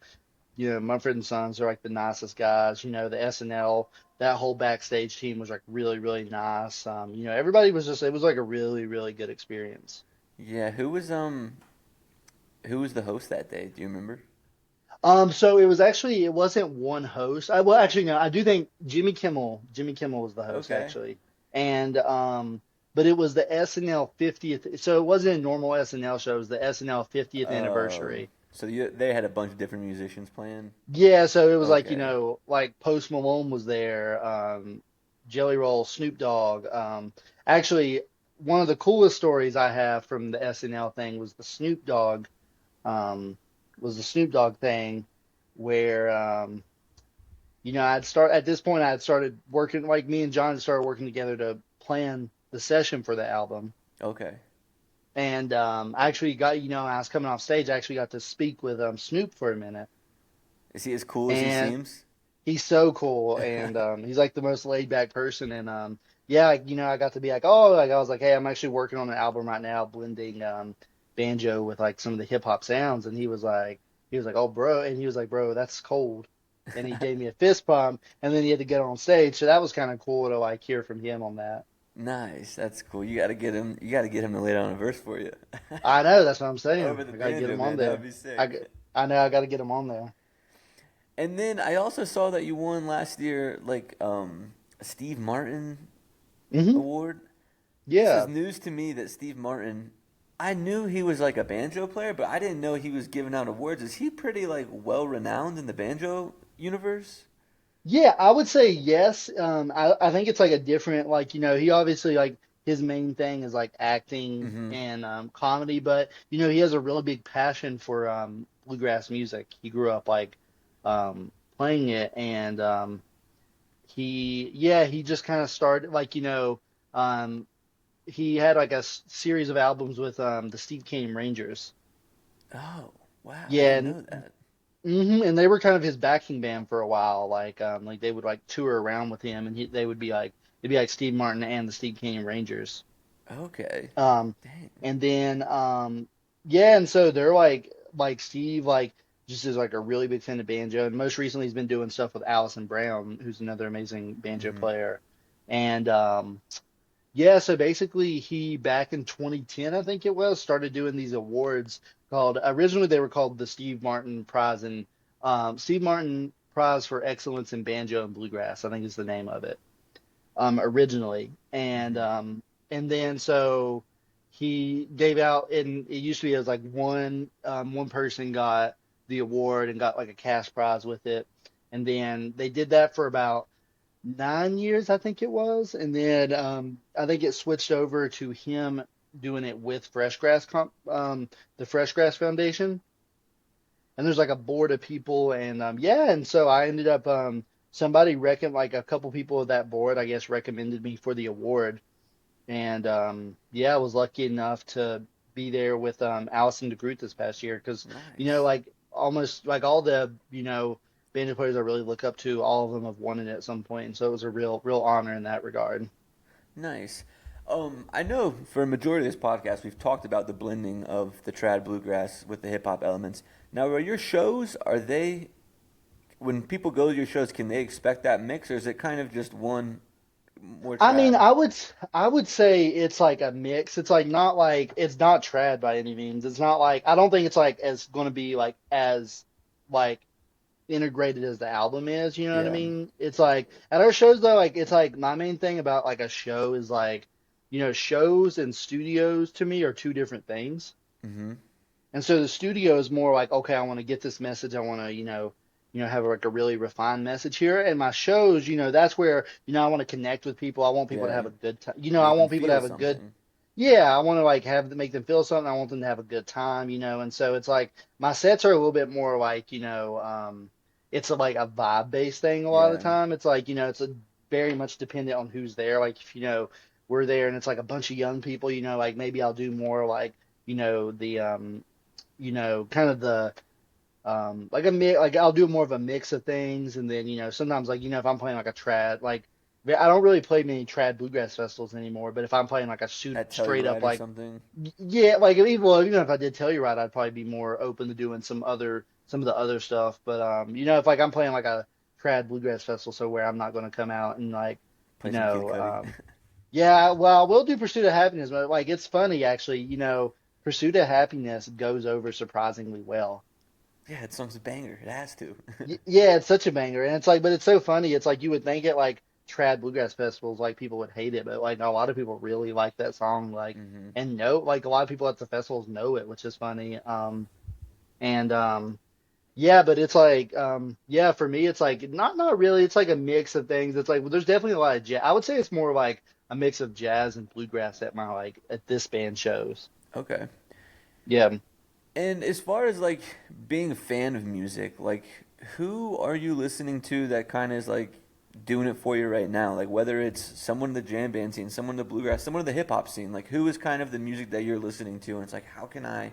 Mumford and Sons are like the nicest guys. The SNL, that whole backstage team was like really really nice. Everybody was just, it was like a really really good experience. Yeah, who was the host that day? Do you remember? So it wasn't one host. Well, actually, no, I do think Jimmy Kimmel was the host Okay. actually, and but it was the SNL 50th. So it wasn't a normal SNL show. It was the SNL 50th anniversary. So they had a bunch of different musicians playing. Yeah, so it was like Okay. like Post Malone was there, Jelly Roll, Snoop Dogg. Actually, one of the coolest stories I have from the SNL thing um, was the Snoop Dogg thing where at this point I had started working, like me and John had started working together to plan the session for the album. Okay. And I actually got, I was coming off stage, I actually got to speak with Snoop for a minute. Is he as cool as he And seems? he's so cool and he's like the most laid back person. And yeah, like, I got to be like, oh, like I was like, hey, I'm actually working on an album right now, blending banjo with like some of the hip hop sounds. And he was like, oh, bro. And he was like, bro, that's cold. And he gave me a fist pump and then he had to get on stage. So that was kind of cool to like hear from him on that. Nice. That's cool. You got to get him. You got to get him to lay down a verse for you. I know, that's what I'm saying. Over the I got to get banjo, him on man. That would there. be I, sick. g- I know I got to get him on there. And then I also saw that you won last year, like a Steve Martin hmm award. This is Yeah. news to me that Steve Martin. I knew he was like a banjo player, but I didn't know he was giving out awards. Is he pretty like well renowned in the banjo universe? Yeah, I would say yes. I think it's like a different, like, he obviously like his main thing is like acting Mm-hmm. and comedy, but he has a really big passion for bluegrass music. He grew up like playing it and he just kind of started like, um he had like a series of albums with the Steve Came Rangers. Oh, wow. I Yeah, didn't know that. and they were kind of his backing band for a while. Like they would like tour around with him, and they would be like it'd be like Steve Martin and the Steve Canyon Rangers. Okay. Um, Dang. and then yeah, and so they're like Steve like just is like a really big fan of banjo, and most recently he's been doing stuff with Allison Brown, who's another amazing banjo Mm-hmm. player. And yeah, so basically he back in 2010, I think it was, started doing these awards called originally they were called the Steve Martin Prize and Steve Martin Prize for Excellence in Banjo and Bluegrass, I think is the name of it originally. And Mm-hmm. then so he gave out and it used to be as like one person got the award and got like a cash prize with it. And then they did that for about 9 years, I think it was. And then I think it switched over to him doing it with the Fresh Grass Foundation. And there's like a board of people, and yeah, and so I ended up somebody like a couple people of that board, I guess, recommended me for the award. And yeah, I was lucky enough to be there with Allison DeGroot this past year because, Nice. like almost like all the, banjo players I really look up to, all of them have won it at some point. And so it was a real honor in that regard. Nice. I know for a majority of this podcast, we've talked about the blending of the trad bluegrass with the hip hop elements. Now, are your shows, when people go to your shows, can they expect that mix, or is it kind of just one more I mean, trad? I would say it's like a mix. It's like not like it's not trad by any means. It's not like I don't think it's like as going to be like as like integrated as the album is, you know what I Yeah. mean? It's like at our shows though, like it's like my main thing about like a show is like, shows and studios to me are two different things. Mm-hmm. And so the studio is more like, okay, I want to get this message. I want to, have like a really refined message here. And my shows, that's where, I want to connect with people. I want people to Yeah. have a good time. I Make them want people to feel have a good, something. yeah, I want to like make them feel something. I want them to have a good time, and so it's like my sets are a little bit more like, it's like a vibe based thing a lot of the Yeah. time. It's like, it's a very much dependent on who's there. Like if, we're there and it's like a bunch of young people, like maybe I'll do more like, the kind of the like like I'll do more of a mix of things, and then sometimes like if I'm playing like a trad like I don't really play many trad bluegrass festivals anymore, but if I'm playing like a At straight up Telluride or like something. yeah, like even if I did tell you right, I'd probably be more open to doing some of the other stuff. But if like I'm playing like a trad bluegrass festival, so where I'm not going to come out and like you Play some Kid know Cudi. yeah, well, we'll do Pursuit of Happiness, but like it's funny actually, Pursuit of Happiness goes over surprisingly well. Yeah, that song's a banger. It has to. Yeah, it's such a banger, and it's like, but it's so funny. It's like you would think it like trad bluegrass festivals, like people would hate it, but like a lot of people really like that song, like Hmm. and know like a lot of people at the festivals know it, which is funny. And yeah, but it's like yeah, for me, it's like not really. It's like a mix of things. It's like well, there's definitely a lot of jazz. I would say it's more like a mix of jazz and bluegrass at my like at this band shows. Okay. Yeah. And as far as like being a fan of music, like who are you listening to that kind of is like doing it for you right now? Like whether it's someone in the jam band scene, someone in the bluegrass, someone in the hip hop scene, like who is kind of the music that you're listening to? And it's like, how can I,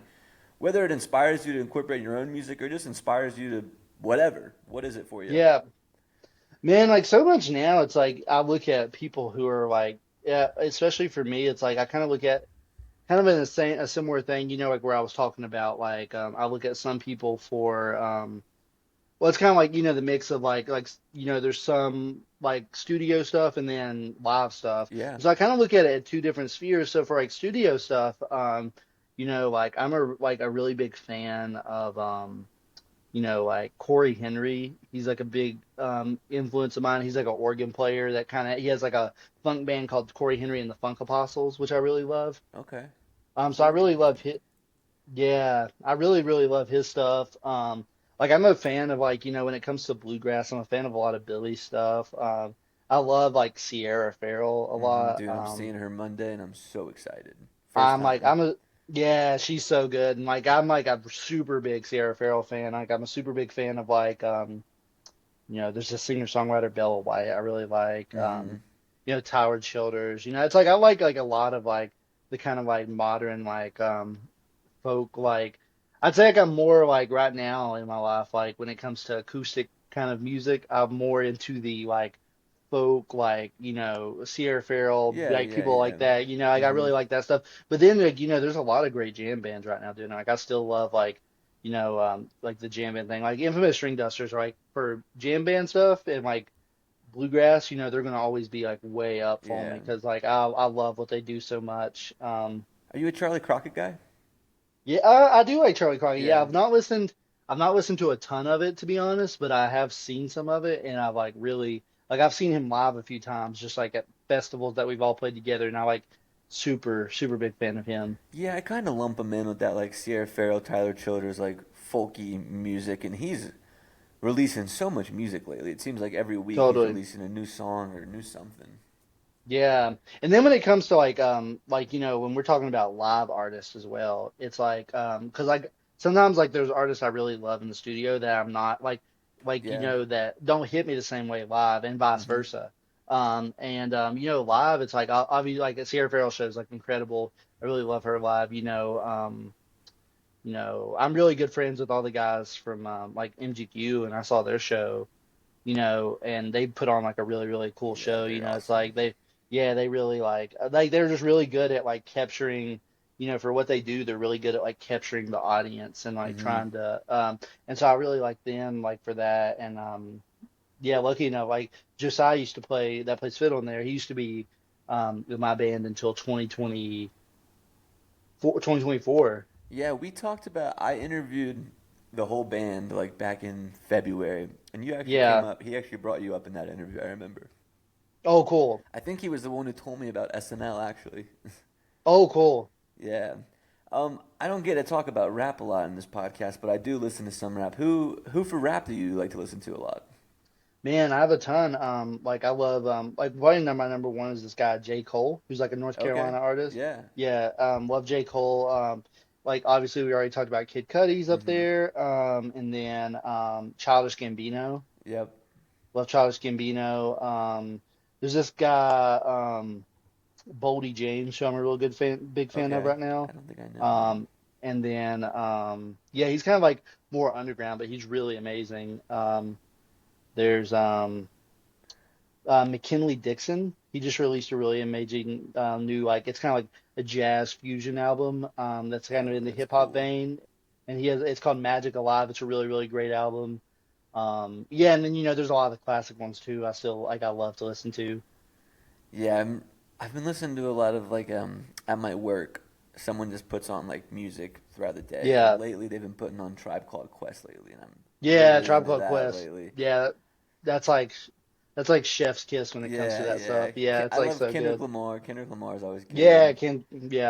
whether it inspires you to incorporate your own music or just inspires you to whatever, what is it for you? Yeah. Man, like so much now, it's like I look at people who are like, yeah, especially for me, it's like I kind of look at kind of in a similar thing, like where I was talking about, like I look at some people for, well, it's kind of like the mix of like there's some like studio stuff and then live stuff. Yeah. So I kind of look at it at two different spheres. So for like studio stuff, like I'm a really big fan of like Corey Henry. He's like a big influence of mine. He's like an organ player that he has like a funk band called Corey Henry and the Funk Apostles, which I really love. Okay. So I Corey really love Henry. his, yeah, I really love his stuff. Like I'm a fan of like, when it comes to bluegrass, I'm a fan of a lot of Billy stuff. I love like Sierra Farrell a lot. Dude, I'm seeing her Monday and I'm so excited. First I'm like time. I'm a yeah, she's so good. And like I'm like a super big Sierra Farrell fan. Like I'm a super big fan of like there's a singer-songwriter Bella White I really like. Hmm. Tyler Childers. It's like I like a lot of like the kind of like modern like folk like I'd say like I'm more like right now in my life like when it comes to acoustic kind of music, I'm more into the like folk like Sierra Farrell Yeah, like yeah, people yeah. like that like I Hmm. really like that stuff, but then like there's a lot of great jam bands right now doing it. Like I still love like the jam band thing like Infamous String Dusters, right, for jam band stuff, and like bluegrass, they're gonna always be like way up for me Yeah. because like I love what they do so much. Are you a Charlie Crockett guy? Yeah, I do like Charlie Crockett. Yeah, Yeah. I've not listened to a ton of it to be honest, but I have seen some of it, and I've like really like I've seen him live a few times, just like at festivals that we've all played together, and I like super big fan of him. Yeah, I kind of lump him in with that like Sierra Farrell, Tyler Childers, like folky music, and he's releasing so much music lately. It seems like every week he's Totally. releasing a new song or a new something. Yeah. And then when it comes to like when we're talking about live artists as well, it's like 'cause like sometimes like there's artists I really love in the studio that I'm not Yeah. that don't hit me the same way live and vice Hmm. versa. Live it's like I'll be like Sierra Farrell show is like incredible. I really love her live, I'm really good friends with all the guys from like MGQ and I saw their show and they put on like a really, really cool Yeah, show. they're It's awesome. like they really like they're just really good at like capturing, for what they do, they're really good at like capturing the audience and like Hmm. trying to, and so I really like them like for that. And, yeah, lucky enough, like Josiah used to that plays fiddle in there. He used to be, with my band until 2024. Yeah, we talked about. I interviewed the whole band like back in February, and you actually came Yeah. up. He actually brought you up in that interview. I remember. Oh, cool. I think he was the one who told me about SNL actually. Oh, cool. Yeah. I don't get to talk about rap a lot in this podcast, but I do listen to some rap. Who for rap do you like to listen to a lot? Man, I have a ton. Like I love like probably my number one is this guy J. Cole, who's like a North Okay. Carolina artist. Yeah. Yeah, love J. Cole. Like obviously we already talked about Kid Cudi's up Mm-hmm. there. And then Childish Gambino. Yep. Love Childish Gambino. There's this guy Boldy James, who I'm a real big fan of Okay. right now. I don't think I know him. Um, and then yeah, he's kind of like more underground, but he's really amazing. There's McKinley Dixon. He just released a really amazing new like it's kind of like a jazz fusion album that's kind of Oh, in the that's hip hop cool. vein, and it's called Magic Alive. It's a really really great album. Yeah, and then there's a lot of the classic ones too. I love to listen to. Yeah, I've been listening to a lot of like at my work, someone just puts on like music throughout the day, and Yeah, lately they've been putting on Tribe Called Quest lately, and I'm yeah, really Tribe into Called that Quest. lately. Yeah, that's like that's like chef's kiss when it comes to Yeah, that yeah. stuff. Yeah, it's I like love so Kendrick good. Lamar. Kendrick Lamar is always Yeah, good.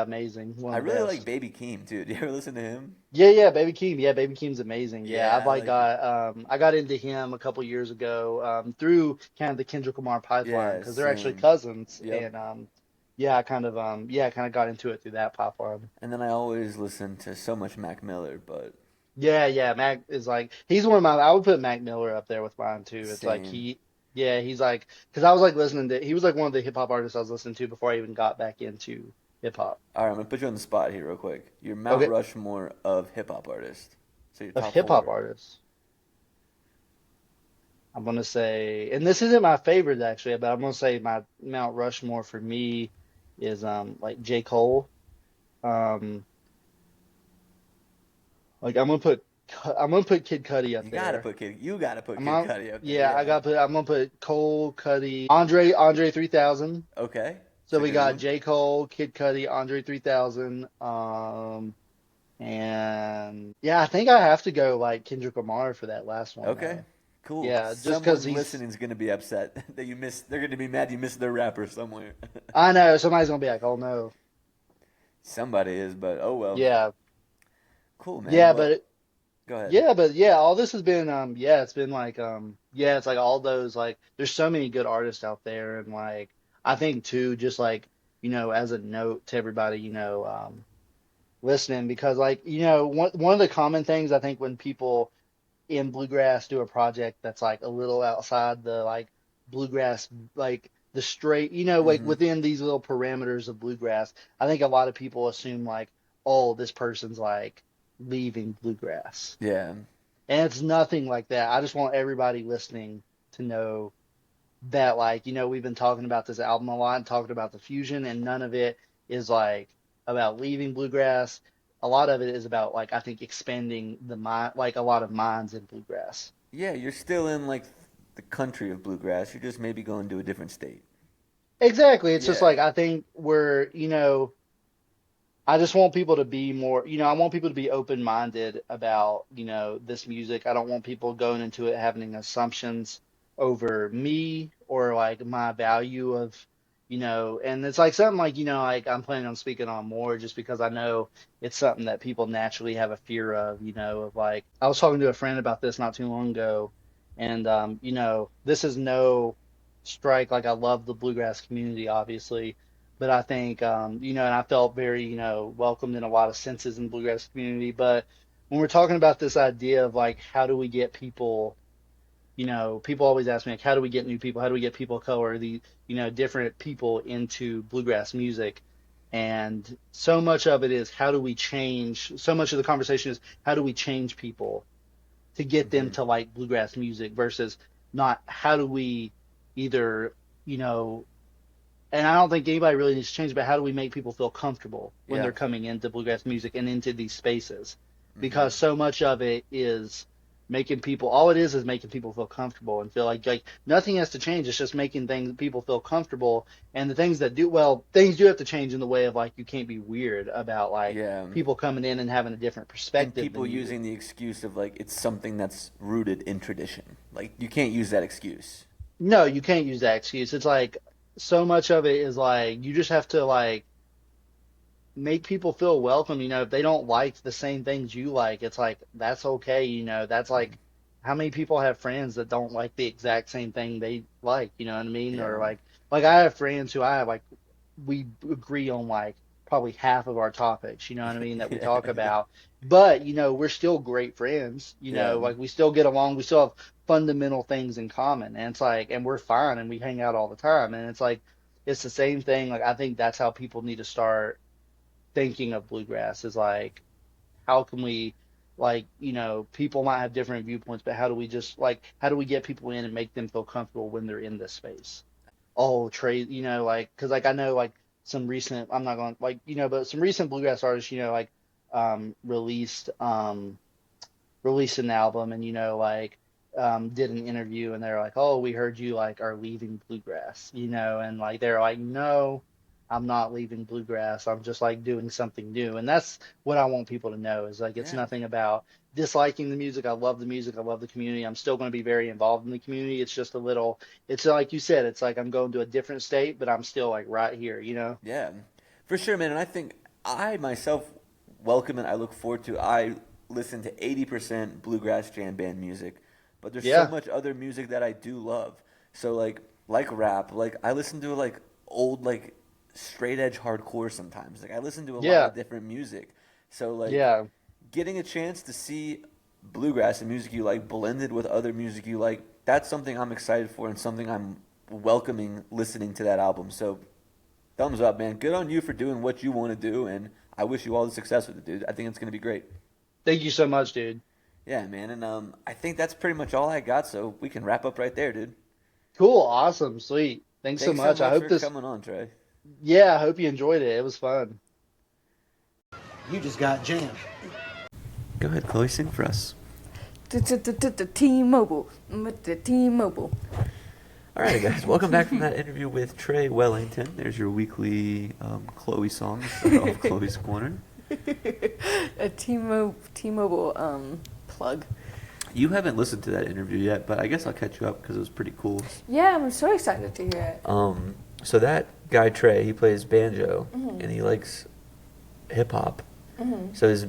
amazing. One I of the really like best. Baby Keem too. Do you ever listen to him? Yeah, Baby Keem. Yeah, Baby Keem's amazing. Yeah, Yeah, I like it. I got into him a couple years ago through kind of the Kendrick Lamar pipeline Yeah, because they're actually same. cousins Yep. and yeah, I kind of got into it through that pipeline. And then I always listen to so much Mac Miller, but Yeah, Mac is like he's one of my I would put Mac Miller up there with mine too. It's like same. he's like because I was like listening to he was like one of the hip hop artists I was listening to before I even got back into hip hop. All right, I'm gonna put you on the spot here real quick. Your Mount Okay, Rushmore of hip hop artists. So your of top hip hop four. artists. I'm gonna say, and this isn't my favorite actually, but I'm gonna say my Mount Rushmore for me is like J. Cole. Um, like I'm gonna put Kid Cudi up there. You gotta put I'm Kid on Cudi up there. yeah, Yeah. I'm gonna put Cole, Cudi, Andre 3000. Okay, it's So a we good got one. J. Cole, Kid Cudi, Andre 3000. And yeah, I think I have to go like Kendrick Lamar for that last one Okay, though. cool. Yeah, just because Someone he's listening is gonna be upset that you missed. They're gonna be mad you missed their rapper somewhere. I know somebody's gonna be like, oh no. Somebody is, but oh well. Yeah. Cool, man. Yeah, Well, but go ahead. Yeah, but yeah, all this has been it's been like yeah, it's like all those like there's so many good artists out there and like I think too just like as a note to everybody listening because like one of the common things I think when people in bluegrass do a project that's like a little outside the like bluegrass like the straight like Mm-hmm. within these little parameters of bluegrass, I think a lot of people assume like oh this person's like leaving bluegrass. Yeah. And it's nothing like that. I just want everybody listening to know that, like, we've been talking about this album a lot and talking about the fusion, and none of it is like about leaving bluegrass. A lot of it is about, like, I think expanding the mind, like a lot of minds in bluegrass. Yeah, you're still in like the country of bluegrass. You're just maybe going to a different state. Exactly. It's just Yeah. like, I think I just want people to be more, I want people to be open-minded about, this music. I don't want people going into it having assumptions over me or like my value of, and it's like something like, like I'm planning on speaking on more just because I know it's something that people naturally have a fear of, of like, I was talking to a friend about this not too long ago, And this is no strike. Like I love the bluegrass community, obviously, but I think and I felt very welcomed in a lot of senses in the bluegrass community. But when we're talking about this idea of like how do we get people, people always ask me like how do we get new people, how do we get people of color, the different people into bluegrass music. And so much of it is how do we change, so much of the conversation is how do we change people to get them Hmm. to like bluegrass music versus not how do we either, you know, and I don't think anybody really needs to change, but how do we make people feel comfortable when Yeah. they're coming into bluegrass music and into these spaces? Hmm. Because so much of it is making people, all it is making people feel comfortable and feel like nothing has to change. It's just making things people feel comfortable. And the things that do, well, things do have to change in the way of like you can't be weird about like Yeah. people coming in and having a different And perspective people than you. using the excuse of like it's something that's rooted in tradition. Like you can't use that excuse. No, you can't use that excuse. It's like so much of it is like you just have to like make people feel welcome. If they don't like the same things you like, it's like that's okay. That's like how many people have friends that don't like the exact same thing they like, you know what I mean? Yeah. Or like I have friends who I have like we agree on like probably half of our topics, you know what I mean, that we talk Yeah. about. But, we're still great friends, Yeah. like we still get along, we still have fundamental things in common. And it's like, and we're fine and we hang out all the time. And it's like, it's the same thing. Like, I think that's how people need to start thinking of bluegrass is like, how can we, like, people might have different viewpoints, but how do we just, like, how do we get people in and make them feel comfortable when they're in this space? Oh, Trey, like, because like I know like some recent, I'm not going like but some recent bluegrass artists, like released released an album and like did an interview and they're like, oh, we heard you like are leaving bluegrass, and like they're like, no, I'm not leaving bluegrass. I'm just like doing something new, and that's what I want people to know is like it's Yeah. nothing about disliking the music. I love the music. I love the community. I'm still going to be very involved in the community. It's just a little. It's like you said. It's like I'm going to a different state, but I'm still like right here. Yeah. For sure, man. And I think I myself welcome it. I look forward to. I listen to 80% bluegrass jam band music, but there's so Yeah. much other music that I do love. So like rap, like I listen to like old like straight edge hardcore sometimes. Like I listen to a lot Yeah. of different music. So like Yeah. getting a chance to see bluegrass and music you like blended with other music you like, that's something I'm excited for and something I'm welcoming listening to that album. So thumbs up, man. Good on you for doing what you want to do, and I wish you all the success with it, dude. I think it's going to be great. Thank you so much, dude. Yeah, man. And I think that's pretty much all I got, so we can wrap up right there, dude. Cool. Awesome. Sweet. Thanks so Thanks so much. I much hope for this. coming on, Trey. Yeah. I hope you enjoyed it. It was fun. You just got jammed. Go ahead, Chloe, sing for us. T-Mobile, with the T-Mobile. All right, guys. Welcome back from that interview with Trey Wellington. There's your weekly Chloe song of Chloe's Corner. A T-Mobile plug. You haven't listened to that interview yet, but I guess I'll catch you up because it was pretty cool. Yeah, I'm so excited to hear it. So that guy Trey, he plays banjo Mhm. and he likes hip hop. Mm-hmm. So his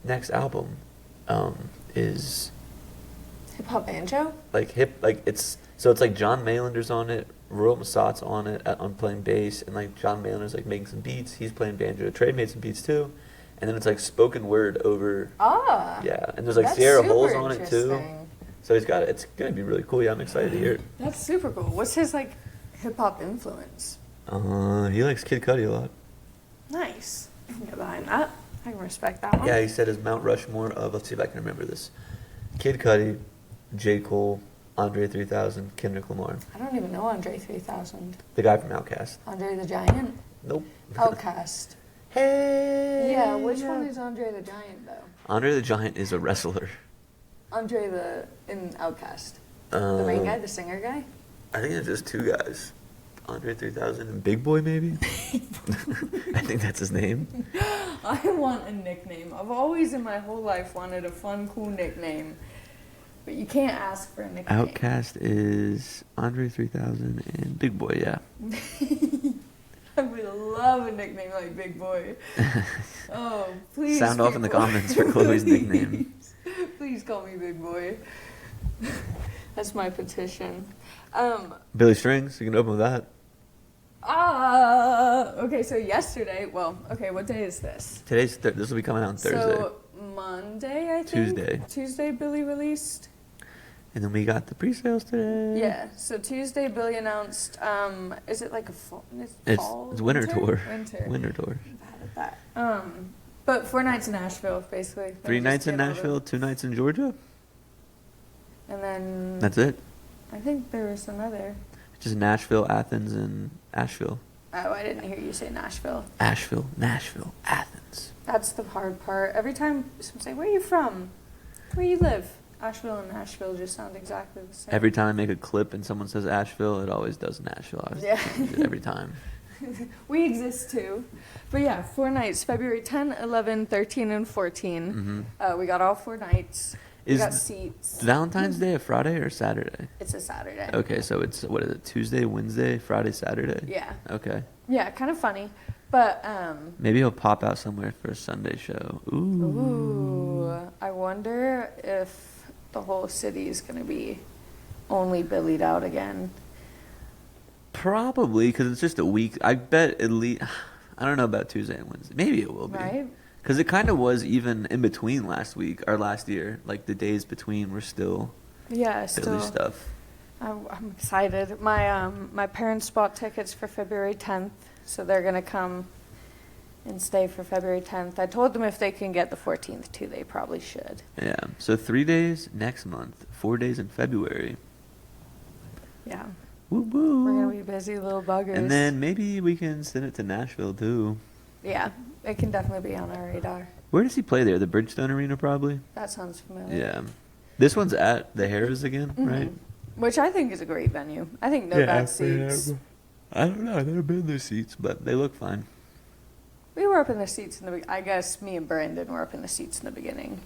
next album is Hip hop banjo? it's like John Maylander's on it, Royal Masat's on it on playing bass, and like John Maylander's like making some beats. He's playing banjo. Trey made some beats too, and then it's like spoken word over. Ah. Yeah, and there's like That's Sierra super Holes on it too. interesting. So it's gonna be really cool. Yeah, I'm excited to hear it. That's super cool. What's his like hip hop influence? He likes Kid Cudi a lot. Nice. I can get behind that. I can respect that one. Yeah, he said his Mount Rushmore of, let's see if I can remember this. Kid Cudi, J. Cole, Andre 3000, Kendrick Lamar. I don't even know Andre 3000. The guy from Outkast. Andre the Giant? Nope. Outcast. Hey! Yeah, which one is Andre the Giant though? Andre the Giant is a wrestler. Andre in Outcast. The main guy, Um, the singer guy? I think it's just two guys. Andre 3000 and Big Boy, maybe? I think that's his name. I want a nickname. I've always in my whole life wanted a fun, cool nickname. But you can't ask for a nickname. Outcast is Andre 3000 and Big Boy, yeah. I would love a nickname like Big Boy. Oh, please. Sound off in the people. comments for Chloe's nickname. Please call me Big Boy. That's my petition. Billy Strings, you can open with that. Okay, so yesterday, what day is this? This will be coming out on Thursday. So Monday, I think? Tuesday. Tuesday, Billy released. And then we got the pre-sales today. Yeah, so Tuesday, Billy announced, is it like a fall? It's winter tour. Winter tour. Bad at that. But 4 nights in Nashville, basically. 3 nights in Nashville, 2 nights in Georgia. And then... That's it? I think there was another. Just Nashville, Athens, and Asheville. Oh, I didn't hear you say Nashville. Asheville, Nashville, Athens. That's the hard part. Every time someone say, "Where are you from? Where you live?" Asheville and Nashville just sound exactly the same. Every time I make a clip and someone says Asheville, it always does Nashville. Yeah. Every time. We exist too. But yeah, 4 nights, February 10, 11, 13, and 14. Mm-hmm. We got all 4 nights. We got seats. Valentine's Day a Friday or Saturday? It's a Saturday. Okay, so it's, what is it, Tuesday, Wednesday, Friday, Saturday? Yeah. Okay. Yeah, kind of funny. But, maybe he'll pop out somewhere for a Sunday show. Ooh. I wonder if the whole city is going to be only Billied out again. Probably, because it's just a week. I bet at least, I don't know about Tuesday and Wednesday. Maybe it will be. Right? Because it kind of was even in between last year. Like the days between were still Yeah, Billy stuff. I'm excited. My parents bought tickets for February 10th, so they're going to come and stay for February 10th. I told them if they can get the 14th too, they probably should. Yeah. So 3 days next month, 4 days in February. Yeah. Woo woo. We're going to be busy little buggers. And then maybe we can send it to Nashville too. Yeah, it can definitely be on our radar. Where does he play there? The Bridgestone Arena probably? That sounds familiar. Yeah. This one's at the Harrah's again, right? Which I think is a great venue. I think no bad seats. I don't know. I've never been in those seats, but they look fine. We were up in the seats in the I guess me and Brandon were up in the seats in the beginning.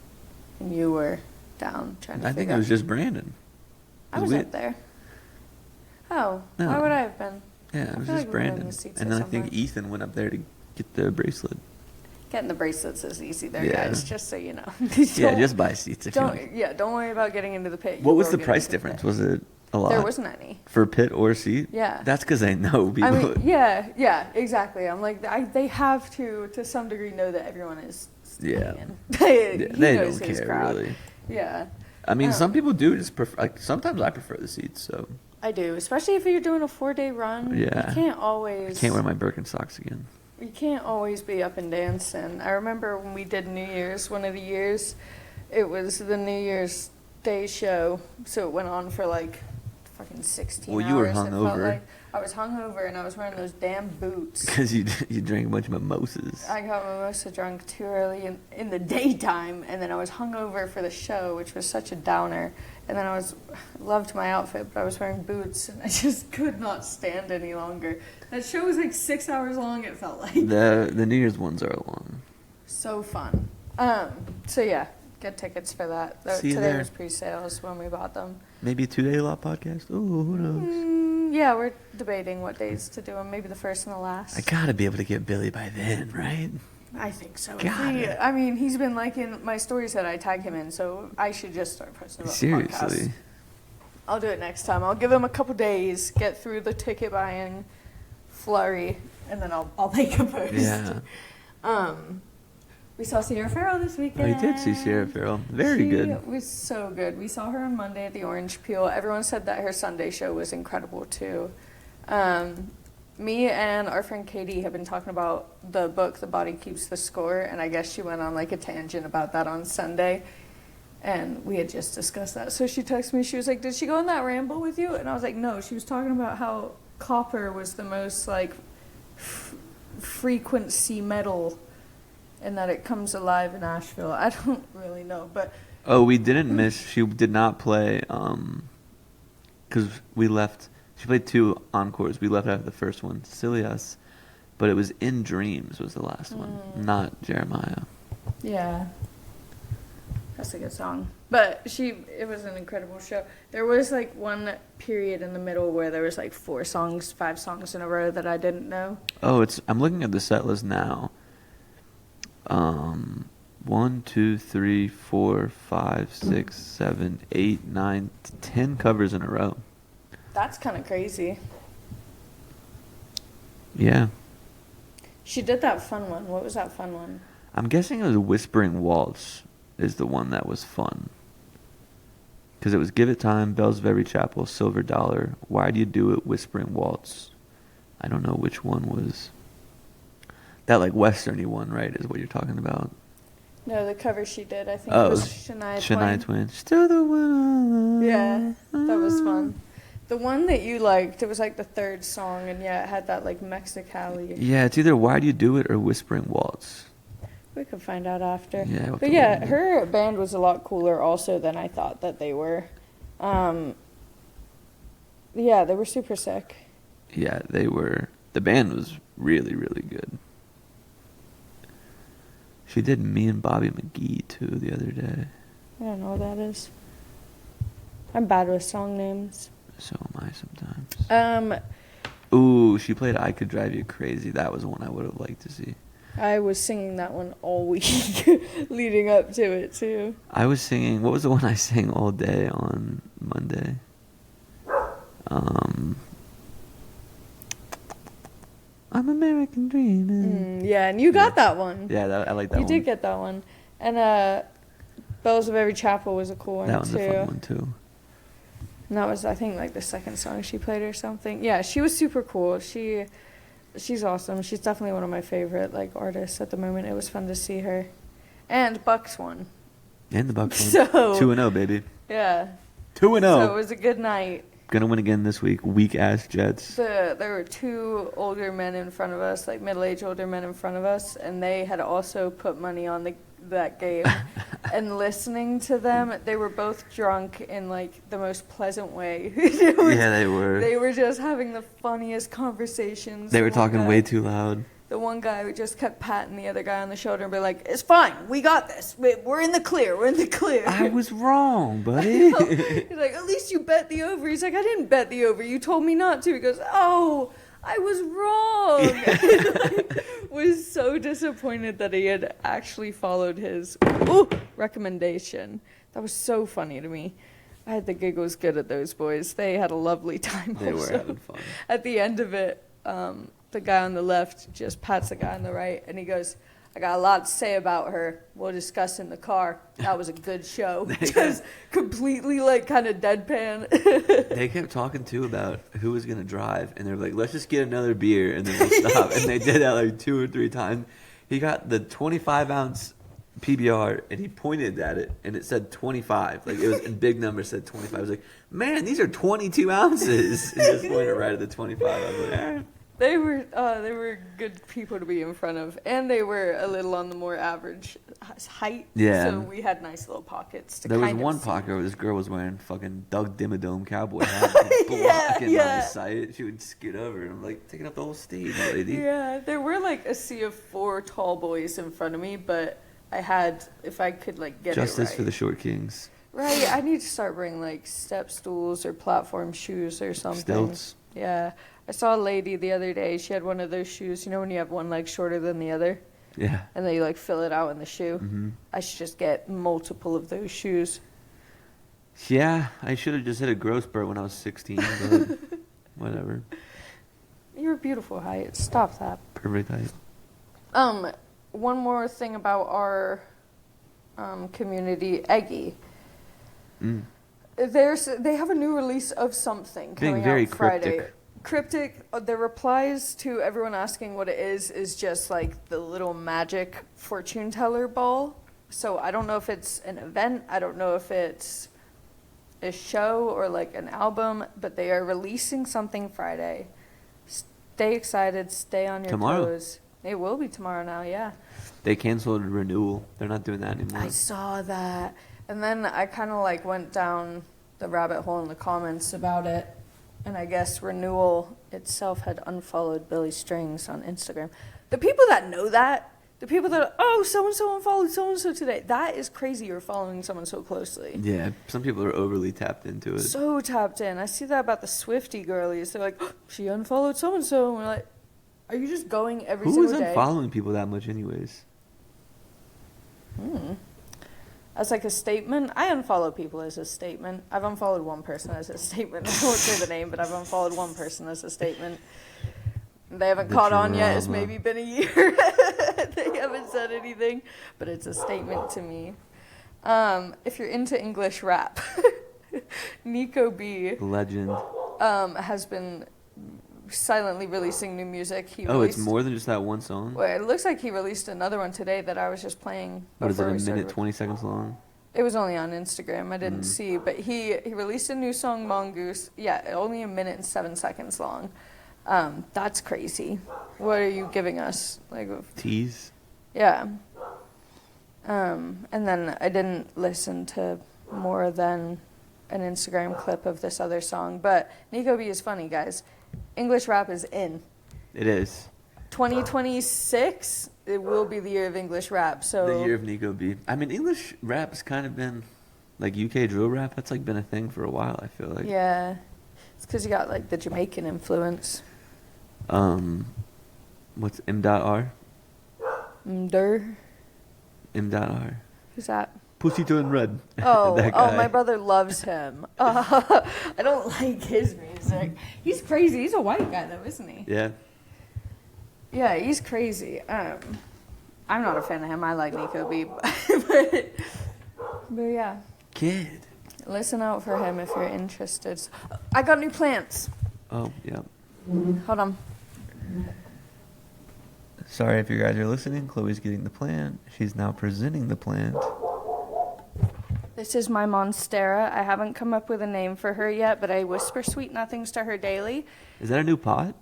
And you were down trying to I think it was just Brandon. I was up there. Oh, No. why would I have been? Yeah, it was feel just like we were in Brandon. the seats And or then I think somewhere. Ethan went up there to get the bracelet. Getting the bracelets is easy there, Yeah. guys, just so you know. Yeah, just buy seats if you want. Don't worry about getting into the pit. You What was will the get price into the difference? pit. Was it a lot? There wasn't any. For pit or seat? Yeah. That's because I know people. I mean, yeah, exactly. I'm like, they have to some degree, know that everyone is Yeah. staying. Yeah, He they knows don't his care, crowd. really. Yeah. I mean, Oh. some people do just prefer, like, sometimes I prefer the seats, so. I do, especially if you're doing a 4-day run. Yeah. You can't always. I can't wear my Birkenstocks again. You can't always be up and dancing. I remember when we did New Year's, one of the years, it was the New Year's Day show, so it went on for like fucking 16 hours. Well, you were it felt hungover. like. I was hungover and I was wearing those damn boots. Because you drank a bunch of mimosas. I got mimosa drunk too early in the daytime, and then I was hungover for the show, which was such a downer. And then loved my outfit, but I was wearing boots, and I just could not stand any longer. That show was like 6 hours long, it felt like. The New Year's ones are long. So fun. So yeah, get tickets for that. See you Today there. was pre-sales when we bought them. Maybe a 2-day lot podcast? Ooh, who knows? Yeah, we're debating what days to do them. Maybe the first and the last. I gotta be able to get Billy by then, right? I think so. Got it. I mean, he's been liking my stories that I tag him in, so I should just start posting about the Seriously. podcast. I'll do it next time. I'll give him a couple days, get through the ticket buying flurry, and then I'll make a post. Yeah. We saw Sierra Farrell this weekend. I did see Sierra Farrell. Very good. She was so good. We saw her on Monday at the Orange Peel. Everyone said that her Sunday show was incredible too. Me and our friend Katie have been talking about the book The Body Keeps the Score, and I guess she went on like a tangent about that on Sunday, and we had just discussed that. So she texted me, she was like, did she go on that ramble with you? And I was like, no, she was talking about how copper was the most like frequency metal, and that it comes alive in Asheville. I don't really know, but Oh, we didn't miss. She did not play because we left. She played 2 encores. We left after the first one. Silly us. But it was In Dreams was the last one, not Jeremiah. yeah, that's a good song. But it was an incredible show. There was like one period in the middle where there was like 4 songs, 5 songs in a row that I didn't know. Oh, I'm looking at the set list now. 1, 2, 3, 4, 5, 6, 7, 8, 9, 10 covers in a row. That's kind of crazy. Yeah. She did that fun one. What was that fun one? I'm guessing it was Whispering Waltz is the one that was fun. Because it was Give It Time, Bells of Every Chapel, Silver Dollar, Why Do You Do It, Whispering Waltz. I don't know which one was. That like westerny one, right, is what you're talking about. No, the cover she did, I think Oh, it was Shania Shania Twain. Twain. Still the one. Yeah, that was fun. The one that you liked, it was like the third song, and yeah, it had that like Mexicali. Yeah, it's either Why Do You Do It or Whispering Waltz. We could find out after. Yeah, we'll have But to yeah, look into it. her band was a lot cooler also than I thought that they were. Yeah, they were super sick. Yeah, they were. The band was really, really good. She did Me and Bobby McGee too the other day. I don't know what that is. I'm bad with song names. So am I sometimes. Ooh, she played I Could Drive You Crazy. That was one I would have liked to see. I was singing that one all week leading up to it too. I was singing, what was the one I sang all day on Monday? I'm American Dreaming. Yeah, and you got that one. Yeah, I like that You one. did get that one. And Bells of Every Chapel was a cool one That one's too. a fun one too. And that was, I think, like the second song she played or something. Yeah, she was super cool. She's awesome. She's definitely one of my favorite like artists at the moment. It was fun to see her. And Bucks won. And the Bucks won. So 2-0, baby. yeah. 2-0. So it was a good night. Gonna win again this week. Weak ass Jets. There were two older men in front of us, like middle-aged older men in front of us, and they had also put money on that game. And listening to them, they were both drunk in like the most pleasant way. Yeah, they were. They were just having the funniest conversations. They were The one talking guy- way too loud. The one guy who just kept patting the other guy on the shoulder and be like, "It's fine, we got this. We're in the clear. We're in the clear." I was wrong, buddy. He's like, "At least you bet the over." He's like, "I didn't bet the over. You told me not to." He goes, "Oh, I was wrong." He was so disappointed that he had actually followed his recommendation. That was so funny to me. I had the giggles good at those boys. They had a lovely time. They were also. having fun. At the end of it, the guy on the left just pats the guy on the right, and he goes, "I got a lot to say about her. We'll discuss in the car. That was a good show." Just completely, like, kind of deadpan. They kept talking too about who was gonna drive, and they were like, "Let's just get another beer and then we'll stop." And they did that like 2 or 3 times. He got the 25-ounce PBR and he pointed at it and it said 25. Like it was in big numbers, said 25. I was like, "Man, these are 22 ounces." And just pointed right at the 25. I was like, "Eh." They were good people to be in front of, and they were a little on the more average height. Yeah. So we had nice little pockets to There was kind of one see. pocket where this girl was wearing fucking Doug Dimmadome cowboy hat, like, blocking yeah. my sight. She would scoot over, and I'm like, taking up the whole stage, lady. Yeah, there were like a sea of 4 tall boys in front of me, but I had, if I could like get Justice it right. for the short kings. Right, I need to start bringing like step stools or platform shoes or something. Stilts. Yeah. I saw a lady the other day, she had one of those shoes, you know when you have one leg shorter than the other? Yeah. And then you like fill it out in the shoe? Mm-hmm. I should just get multiple of those shoes. Yeah, I should have just hit a growth spurt when I was 16, but whatever. You're a beautiful height. Stop that. Perfect height. One more thing about our community, Eggy. Mm. They have a new release of something Being coming very out Friday. cryptic. The replies to everyone asking what it is just like the little magic fortune teller ball. So I don't know if it's an event. I don't know if it's a show or like an album, but they are releasing something Friday. Stay excited. Stay on your Tomorrow. toes. It will be tomorrow now, yeah. They canceled renewal. They're not doing that anymore. I saw that. And then I kind of like went down the rabbit hole in the comments about it. And I guess Renewal itself had unfollowed Billy Strings on Instagram. The people that know that, the people that, oh, so-and-so unfollowed so-and-so today, that is crazy you're following someone so closely. Yeah, some people are overly tapped into it. So tapped in. I see that about the Swiftie girlies. They're like, oh, she unfollowed so-and-so. And we're like, are you just going every Who single is day? unfollowing people that much anyways? As like a statement, I unfollow people as a statement. I've unfollowed one person as a statement. I won't say the name, but I've unfollowed one person as a statement. They haven't caught on yet. It's maybe been a year. They haven't said anything, but it's a statement to me. If you're into English rap, Nico B. Legend. Has been silently releasing new music. It's more than just that one song? Well, it looks like he released another one today that I was just playing. What is it, a minute, 20 seconds long? It was only on Instagram. I didn't see. But he released a new song, Mongoose. Yeah, only a minute and 7 seconds long. That's crazy. What are you giving us? Like Tease? Yeah. And then I didn't listen to more than an Instagram clip of this other song. But Nico B is funny, guys. English rap is in. It is. 2026, it will be the year of English rap. So the year of Nico B. I mean, English rap has kind of been, like UK drill rap, that's like been a thing for a while, I feel like. Yeah. It's because you got like the Jamaican influence. What's M.R? M.R. Who's that? Pussy Turned Red. Oh, That guy. my brother loves him. I don't like his music. He's crazy. He's a white guy, though, isn't he? Yeah. Yeah, he's crazy. I'm not a fan of him. I like Nico B. But yeah. Kid. Listen out for him if you're interested. I got new plants. Oh, yeah. Hold on. Sorry if you guys are listening. Chloe's getting the plant. She's now presenting the plant. This is my Monstera. I haven't come up with a name for her yet, but I whisper sweet nothings to her daily. Is that a new pot?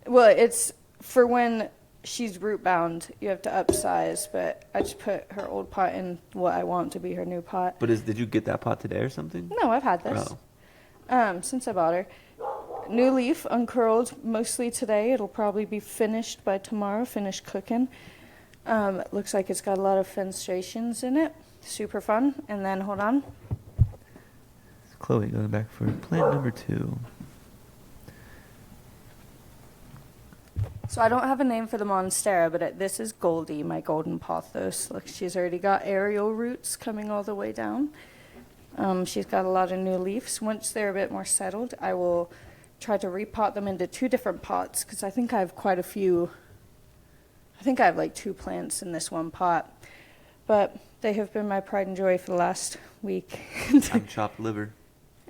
Well, it's for when she's root bound. You have to upsize, but I just put her old pot in what I want to be her new pot. But did you get that pot today or something? No, I've had this. Since I bought her. New leaf, uncurled mostly today. It'll probably be finished by tomorrow, finished cooking. It looks like it's got a lot of fenestrations in it. Super fun. And then, hold on. Chloe going back for plant number 2. So I don't have a name for the Monstera, but this is Goldie, my golden pothos. Look, she's already got aerial roots coming all the way down. She's got a lot of new leaves. Once they're a bit more settled, I will try to repot them into 2 different pots, because I think I have quite a few. I think I have like 2 plants in this one pot. But they have been my pride and joy for the last week. I'm chopped liver.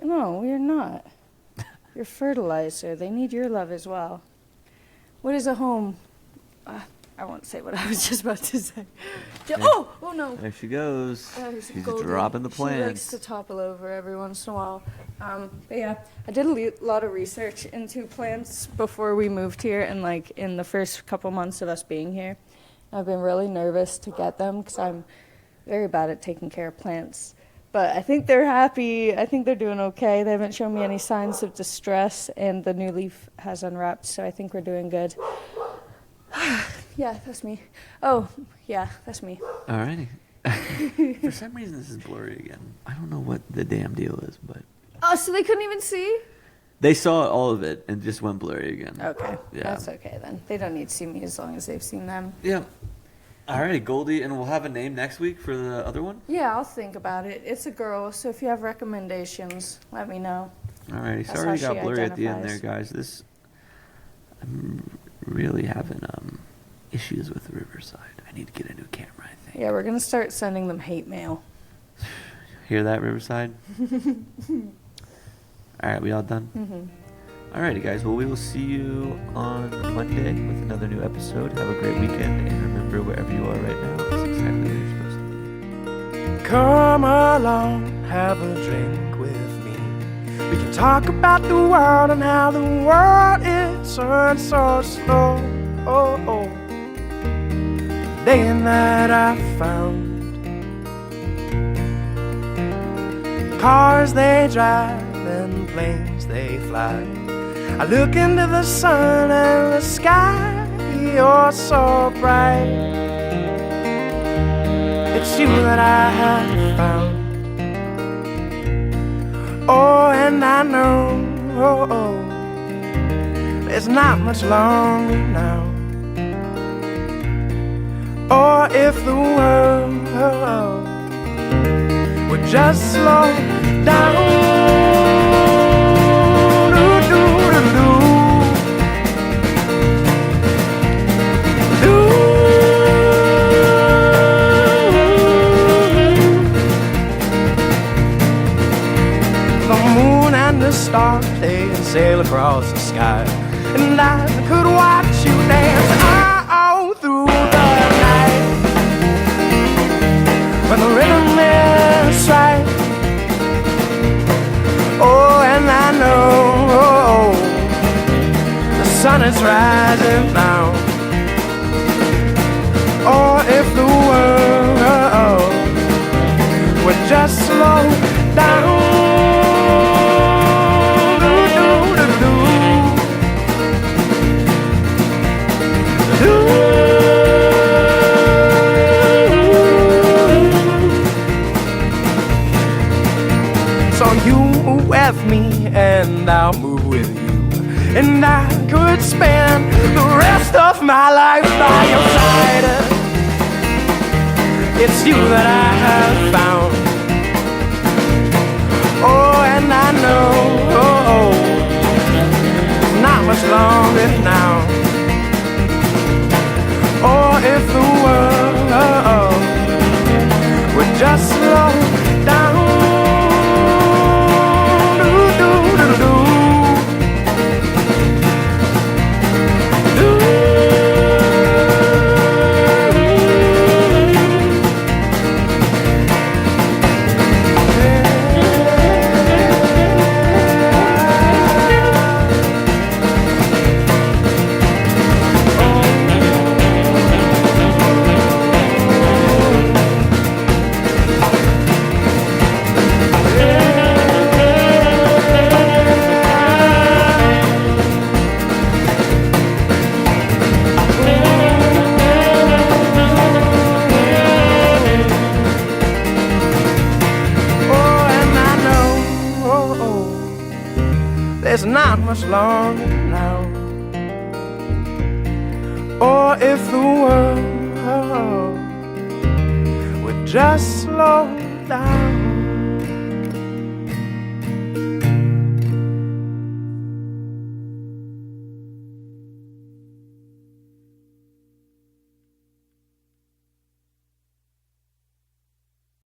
No, you're not. You're fertilizer. They need your love as well. What is a home? I won't say what I was just about to say. Oh no. There she goes. She's Goldie. dropping the plants. She likes to topple over every once in a while. But yeah, I did a lot of research into plants before we moved here, and like in the first couple months of us being here. I've been really nervous to get them because I'm very bad at taking care of plants. But I think they're happy. I think they're doing okay. They haven't shown me any signs of distress, and the new leaf has unwrapped, so I think we're doing good. Yeah, that's me. Oh, yeah, that's me. Alrighty. For some reason, this is blurry again. I don't know what the damn deal is, but... Oh, so they couldn't even see? They saw all of it and just went blurry again. Okay, Yeah. that's okay then. They don't need to see me as long as they've seen them. Yeah. Alrighty, Goldie, and we'll have a name next week for the other one? Yeah, I'll think about it. It's a girl, so if you have recommendations, let me know. Alrighty, That's sorry how we got she blurry at the end there, identifies. guys. I'm really having issues with Riverside. I need to get a new camera, I think. Yeah, we're going to start sending them hate mail. Hear that, Riverside? Alright, we all done? Mm-hmm. Alrighty, guys. Well, we will see you on Monday with another new episode. Have a great weekend, and remember, wherever you are right now, it's exactly where you're supposed to be. Come along, have a drink with me. We can talk about the world and how the world is turned so slow. Day and night I found cars they drive and planes they fly. I look into the sun and the sky, you're so bright. It's you that I have found. Oh, and I know it's not much longer now. or if the world would just slow down. The stars, they sail across the sky, and I could watch you dance all through the night. When the rhythm is right, oh, and I know the sun is rising now. Or if the world would just slow down. So you move with me and I'll move with you, and I could spend the rest of my life by your side. It's you that I have found. Oh, and I know it's not much longer now. Or if the world would just slow down. There's not much longer now. Or if the world would just slow down.